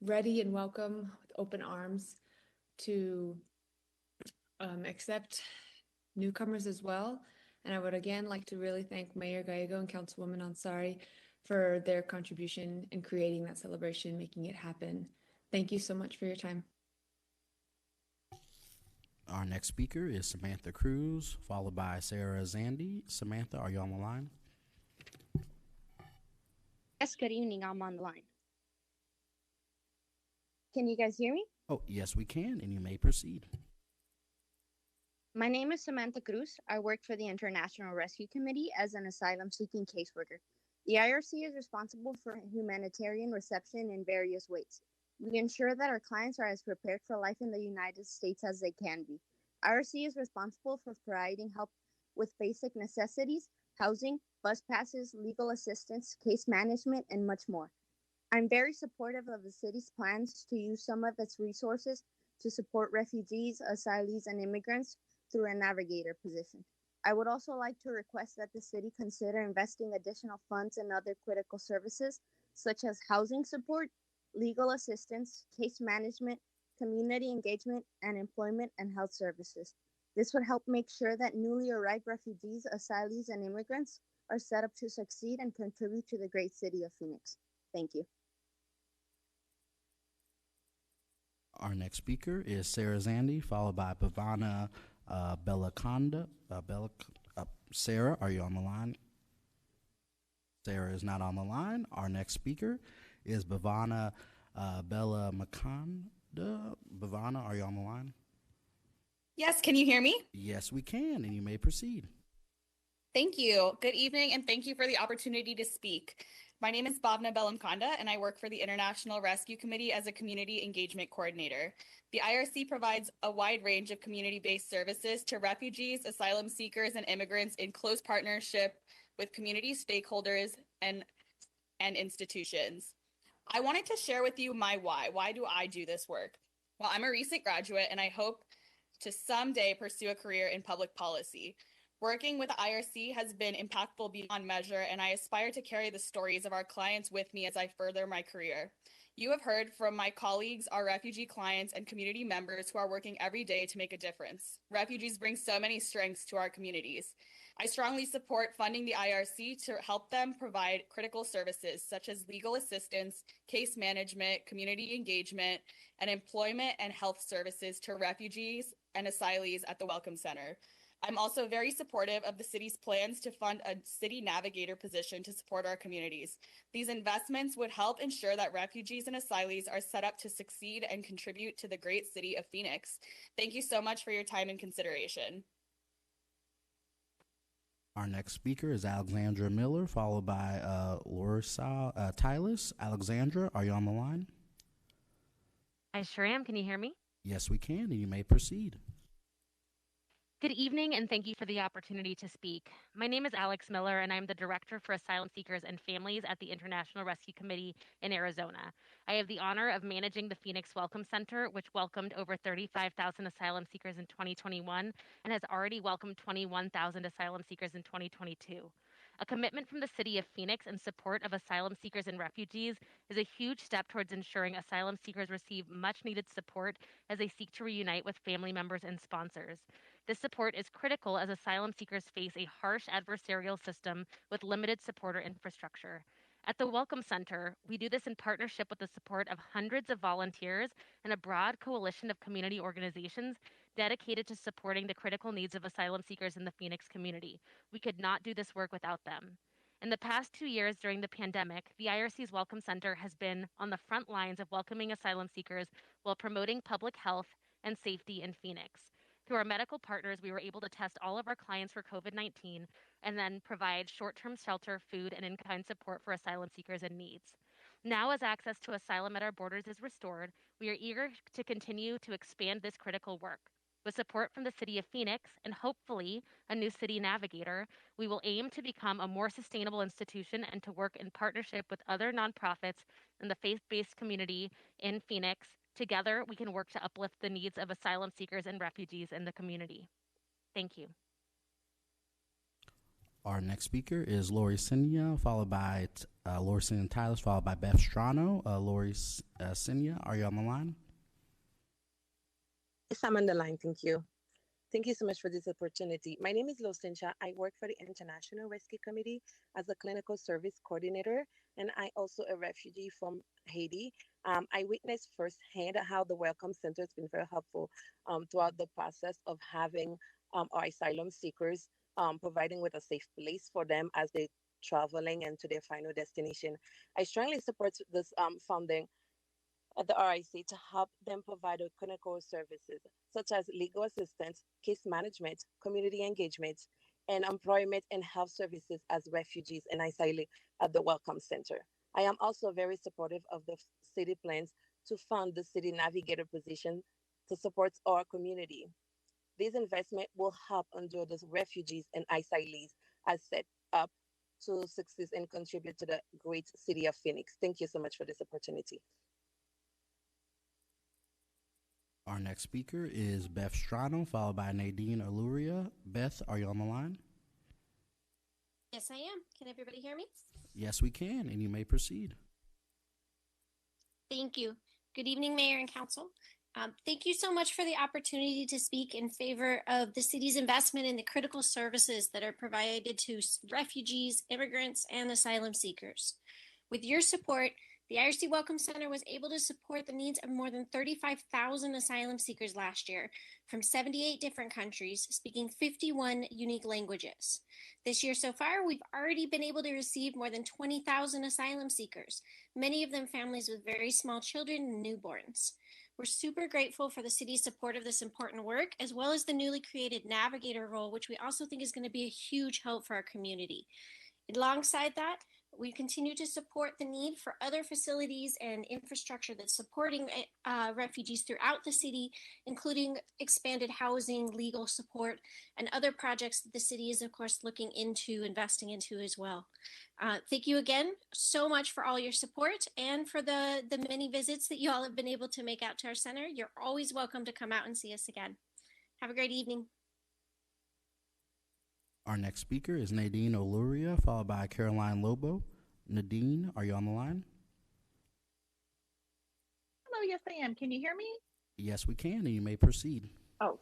ready and welcome with open arms to accept newcomers as well. And I would again like to really thank Mayor Gallego and Councilwoman Ansari for their contribution in creating that celebration, making it happen. Thank you so much for your time. Our next speaker is Samantha Cruz, followed by Sarah Zandy. Samantha, are you on the line? Yes, good evening. I'm on the line. Can you guys hear me? Oh, yes, we can, and you may proceed. My name is Samantha Cruz. I work for the International Rescue Committee as an asylum-seeking caseworker. The IRC is responsible for humanitarian reception in various ways. We ensure that our clients are as prepared for life in the United States as they can be. IRC is responsible for providing help with basic necessities, housing, bus passes, legal assistance, case management, and much more. I'm very supportive of the city's plans to use some of its resources to support refugees, asylees, and immigrants through a navigator position. I would also like to request that the city consider investing additional funds in other critical services, such as housing support, legal assistance, case management, community engagement, and employment and health services. This would help make sure that newly arrived refugees, asylees, and immigrants are set up to succeed and contribute to the great city of Phoenix. Thank you. Our next speaker is Sarah Zandy, followed by Bhavana Bellaconda. Sarah, are you on the line? Sarah is not on the line. Our next speaker is Bhavana Bellaconda. Bhavana, are you on the line? Yes, can you hear me? Yes, we can, and you may proceed. Thank you. Good evening, and thank you for the opportunity to speak. My name is Bhavna Belamkonda, and I work for the International Rescue Committee as a Community Engagement Coordinator. The IRC provides a wide range of community-based services to refugees, asylum seekers, and immigrants in close partnership with community stakeholders and institutions. I wanted to share with you my why. Why do I do this work? Well, I'm a recent graduate, and I hope to someday pursue a career in public policy. Working with IRC has been impactful beyond measure, and I aspire to carry the stories of our clients with me as I further my career. You have heard from my colleagues, our refugee clients, and community members who are working every day to make a difference. Refugees bring so many strengths to our communities. I strongly support funding the IRC to help them provide critical services such as legal assistance, case management, community engagement, and employment and health services to refugees and asylees at the Welcome Center. I'm also very supportive of the city's plans to fund a city navigator position to support our communities. These investments would help ensure that refugees and asylees are set up to succeed and contribute to the great city of Phoenix. Thank you so much for your time and consideration. Our next speaker is Alexandra Miller, followed by Larissa Tylis. Alexandra, are you on the line? I sure am. Can you hear me? Yes, we can, and you may proceed. Good evening, and thank you for the opportunity to speak. My name is Alex Miller, and I'm the Director for Asylum Seekers and Families at the International Rescue Committee in Arizona. I have the honor of managing the Phoenix Welcome Center, which welcomed over 35,000 asylum seekers in 2021 and has already welcomed 21,000 asylum seekers in 2022. A commitment from the city of Phoenix in support of asylum seekers and refugees is a huge step towards ensuring asylum seekers receive much needed support as they seek to reunite with family members and sponsors. This support is critical as asylum seekers face a harsh adversarial system with limited supporter infrastructure. At the Welcome Center, we do this in partnership with the support of hundreds of volunteers and a broad coalition of community organizations dedicated to supporting the critical needs of asylum seekers in the Phoenix community. We could not do this work without them. In the past 2 years during the pandemic, the IRC's Welcome Center has been on the front lines of welcoming asylum seekers while promoting public health and safety in Phoenix. Through our medical partners, we were able to test all of our clients for COVID-19 and then provide short-term shelter, food, and in-kind support for asylum seekers in needs. Now, as access to asylum at our borders is restored, we are eager to continue to expand this critical work. With support from the City of Phoenix and hopefully a new city navigator, we will aim to become a more sustainable institution and to work in partnership with other nonprofits in the faith-based community in Phoenix. Together, we can work to uplift the needs of asylum seekers and refugees in the community. Thank you. Our next speaker is Lori Sinya, followed by Lori Sinya Tyler, followed by Beth Strano. Lori Sinya, are you on the line? Yes, I'm on the line. Thank you. Thank you so much for this opportunity. My name is Losincha. I work for the International Rescue Committee as a clinical service coordinator, and I also a refugee from Haiti. I witnessed firsthand how the Welcome Center has been very helpful throughout the process of having our asylum seekers providing with a safe place for them as they traveling and to their final destination. I strongly support this funding at the RIC to help them provide clinical services such as legal assistance, case management, community engagement, and employment and health services as refugees and asylees at the Welcome Center. I am also very supportive of the city plans to fund the city navigator position to support our community. This investment will help endure the refugees and asylees as set up to succeed and contribute to the great city of Phoenix. Thank you so much for this opportunity. Our next speaker is Beth Strano, followed by Nadine O'leary. Beth, are you on the line? Yes, I am. Can everybody hear me? Yes, we can, and you may proceed. Thank you. Good evening, Mayor and Council. Thank you so much for the opportunity to speak in favor of the city's investment in the critical services that are provided to refugees, immigrants, and asylum seekers. With your support, the IRC Welcome Center was able to support the needs of more than 35,000 asylum seekers last year from 78 different countries, speaking 51 unique languages. This year so far, we've already been able to receive more than 20,000 asylum seekers, many of them families with very small children and newborns. We're super grateful for the city's support of this important work, as well as the newly created navigator role, which we also think is going to be a huge help for our community. Alongside that, we continue to support the need for other facilities and infrastructure that's supporting refugees throughout the city, including expanded housing, legal support, and other projects that the city is, of course, looking into, investing into as well. Thank you again so much for all your support and for the many visits that you all have been able to make out to our center. You're always welcome to come out and see us again. Have a great evening. Our next speaker is Nadine O'Leary, followed by Caroline Lobo. Nadine, are you on the line? Hello, yes I am. Can you hear me? Yes, we can, and you may proceed. Oh,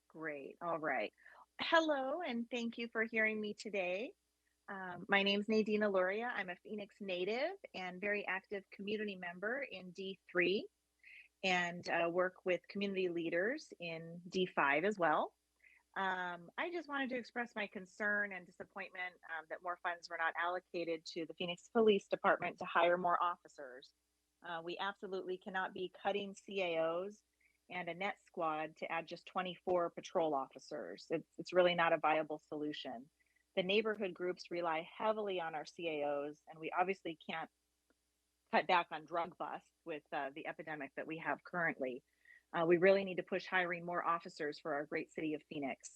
great. All right. Hello, and thank you for hearing me today. My name is Nadine O'Leary. I'm a Phoenix native and very active community member in D3 and work with community leaders in D5 as well. I just wanted to express my concern and disappointment that more funds were not allocated to the Phoenix Police Department to hire more officers. We absolutely cannot be cutting CAOs and a net squad to add just 24 patrol officers. It's really not a viable solution. The neighborhood groups rely heavily on our CAOs, and we obviously can't cut back on drug busts with the epidemic that we have currently. We really need to push hiring more officers for our great city of Phoenix.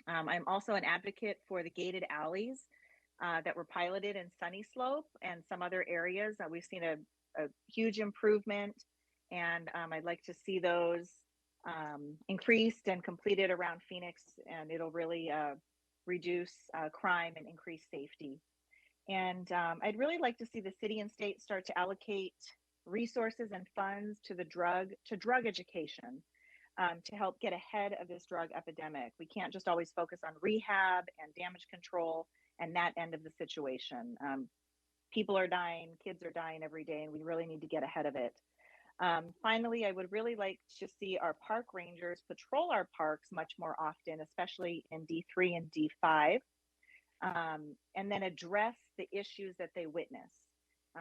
I'm also an advocate for the gated alleys that were piloted in Sunny Slope and some other areas. We've seen a huge improvement, and I'd like to see those increased and completed around Phoenix, and it'll really reduce crime and increase safety. And I'd really like to see the city and state start to allocate resources and funds to drug education to help get ahead of this drug epidemic. We can't just always focus on rehab and damage control and that end of the situation. People are dying, kids are dying every day, and we really need to get ahead of it. Finally, I would really like to see our park rangers patrol our parks much more often, especially in D3 and D5, and then address the issues that they witness.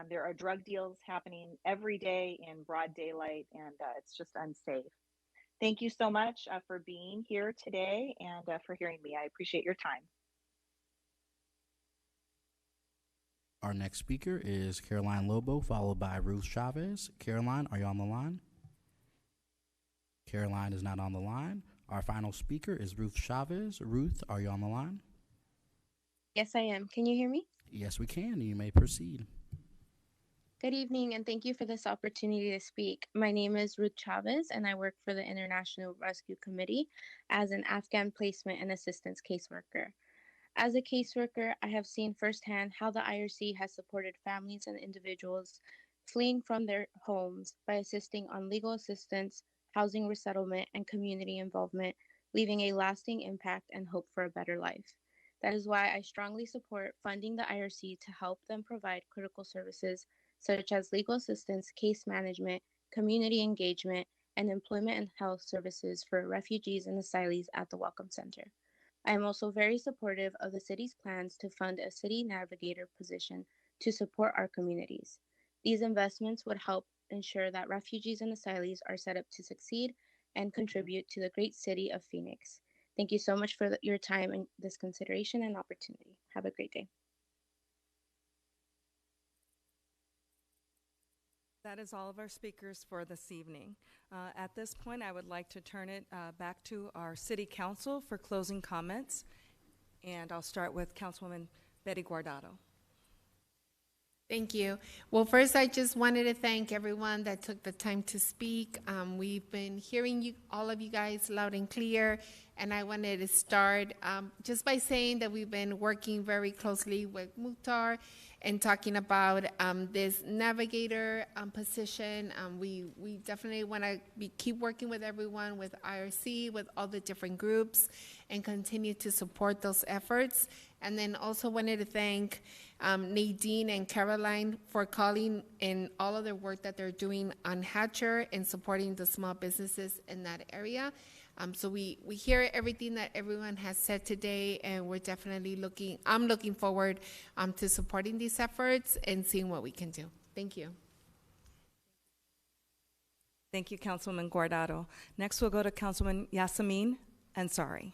There are drug deals happening every day in broad daylight, and it's just unsafe. Thank you so much for being here today and for hearing me. I appreciate your time. Our next speaker is Caroline Lobo, followed by Ruth Chavez. Caroline, are you on the line? Caroline is not on the line. Our final speaker is Ruth Chavez. Ruth, are you on the line? Yes, I am. Can you hear me? Yes, we can. You may proceed. Good evening, and thank you for this opportunity to speak. My name is Ruth Chavez, and I work for the International Rescue Committee as an Afghan placement and assistance caseworker. As a caseworker, I have seen firsthand how the IRC has supported families and individuals fleeing from their homes by assisting on legal assistance, housing resettlement, and community involvement, leaving a lasting impact and hope for a better life. That is why I strongly support funding the IRC to help them provide critical services such as legal assistance, case management, community engagement, and employment and health services for refugees and asylees at the Welcome Center. I am also very supportive of the city's plans to fund a city navigator position to support our communities. These investments would help ensure that refugees and asylees are set up to succeed and contribute to the great city of Phoenix. Thank you so much for your time and this consideration and opportunity. Have a great day. That is all of our speakers for this evening. At this point, I would like to turn it back to our City Council for closing comments. And I'll start with Councilwoman Betty Guardado. Thank you. Well, first, I just wanted to thank everyone that took the time to speak. We've been hearing you, all of you guys, loud and clear, and I wanted to start just by saying that we've been working very closely with Mukhtar and talking about this navigator position. We definitely want to keep working with everyone, with IRC, with all the different groups, and continue to support those efforts. And then also wanted to thank Nadine and Caroline for calling in all of their work that they're doing on Hatcher and supporting the small businesses in that area. So we hear everything that everyone has said today, and we're definitely I'm looking forward to supporting these efforts and seeing what we can do. Thank you. Thank you, Councilwoman Guardado. Next, we'll go to Councilwoman Yasamin Ansari.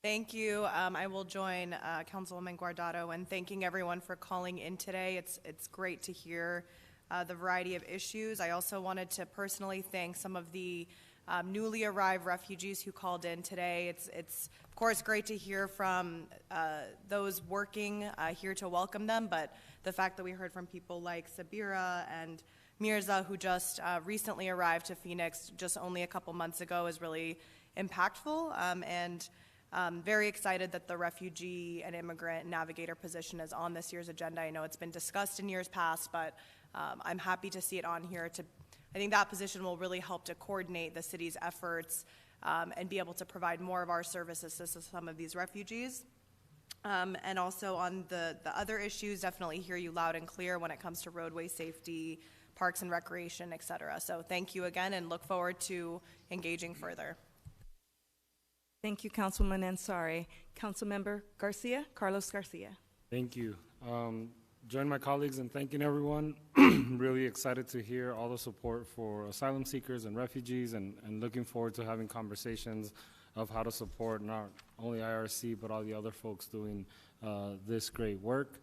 Thank you. I will join Councilwoman Guardado in thanking everyone for calling in today. It's great to hear the variety of issues. I also wanted to personally thank some of the newly arrived refugees who called in today. It's of course great to hear from those working here to welcome them, but the fact that we heard from people like Sabira and Mirza, who just recently arrived to Phoenix just only a couple months ago, is really impactful, and very excited that the refugee and immigrant navigator position is on this year's agenda. I know it's been discussed in years past, but I'm happy to see it on here. I think that position will really help to coordinate the city's efforts and be able to provide more of our services to some of these refugees. And also on the other issues, definitely hear you loud and clear when it comes to roadway safety, parks and recreation, et cetera. So thank you again and look forward to engaging further. Thank you, Councilwoman Ansari. Councilmember Garcia, Carlos Garcia. Thank you. Join my colleagues in thanking everyone. Really excited to hear all the support for asylum seekers and refugees, and looking forward to having conversations of how to support not only IRC, but all the other folks doing this great work.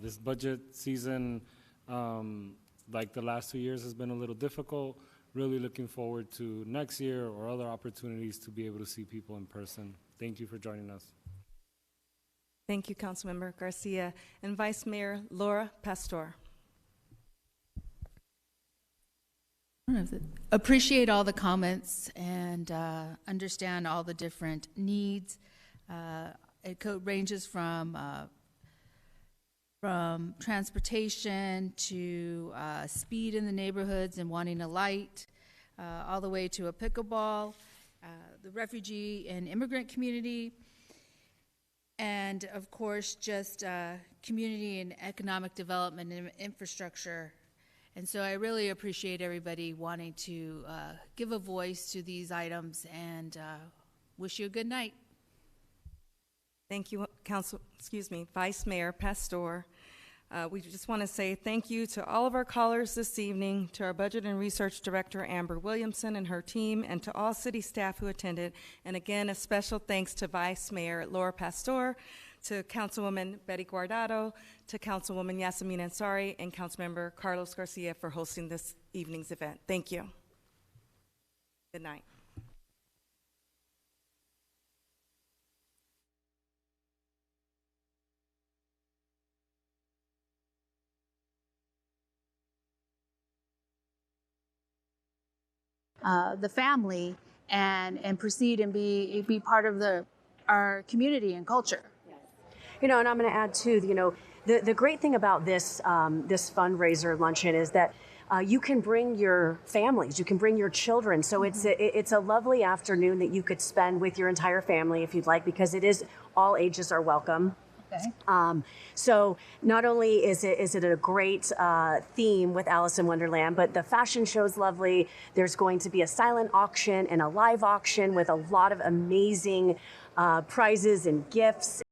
This budget season, like the last 2 years, has been a little difficult. Really looking forward to next year or other opportunities to be able to see people in person. Thank you for joining us. Thank you, Councilmember Garcia. And Vice Mayor Laura Pastor. Appreciate all the comments and understand all the different needs. It ranges from transportation to speed in the neighborhoods and wanting a light, all the way to a pickleball, the refugee and immigrant community, and of course just community and economic development and infrastructure. And so I really appreciate everybody wanting to give a voice to these items, and wish you a good night. Thank you, Vice Mayor Pastor. We just want to say thank you to all of our callers this evening, to our Budget and Research Director, Amber Williamson, and her team, and to all city staff who attended. And again, a special thanks to Vice Mayor Laura Pastor, to Councilwoman Betty Guardado, to Councilwoman Yasamin Ansari, and Councilmember Carlos Garcia for hosting this evening's event. Thank you. Good night. The family and proceed and be part of our community and culture. You know, and I'm going to add too, you know, the great thing about this this fundraiser luncheon is that you can bring your families, you can bring your children. So it's a lovely afternoon that you could spend with your entire family if you'd like, because it is all ages are welcome. Okay. So not only is it a great theme with Alice in Wonderland, but the fashion show's lovely. There's going to be a silent auction and a live auction with a lot of amazing prizes and gifts.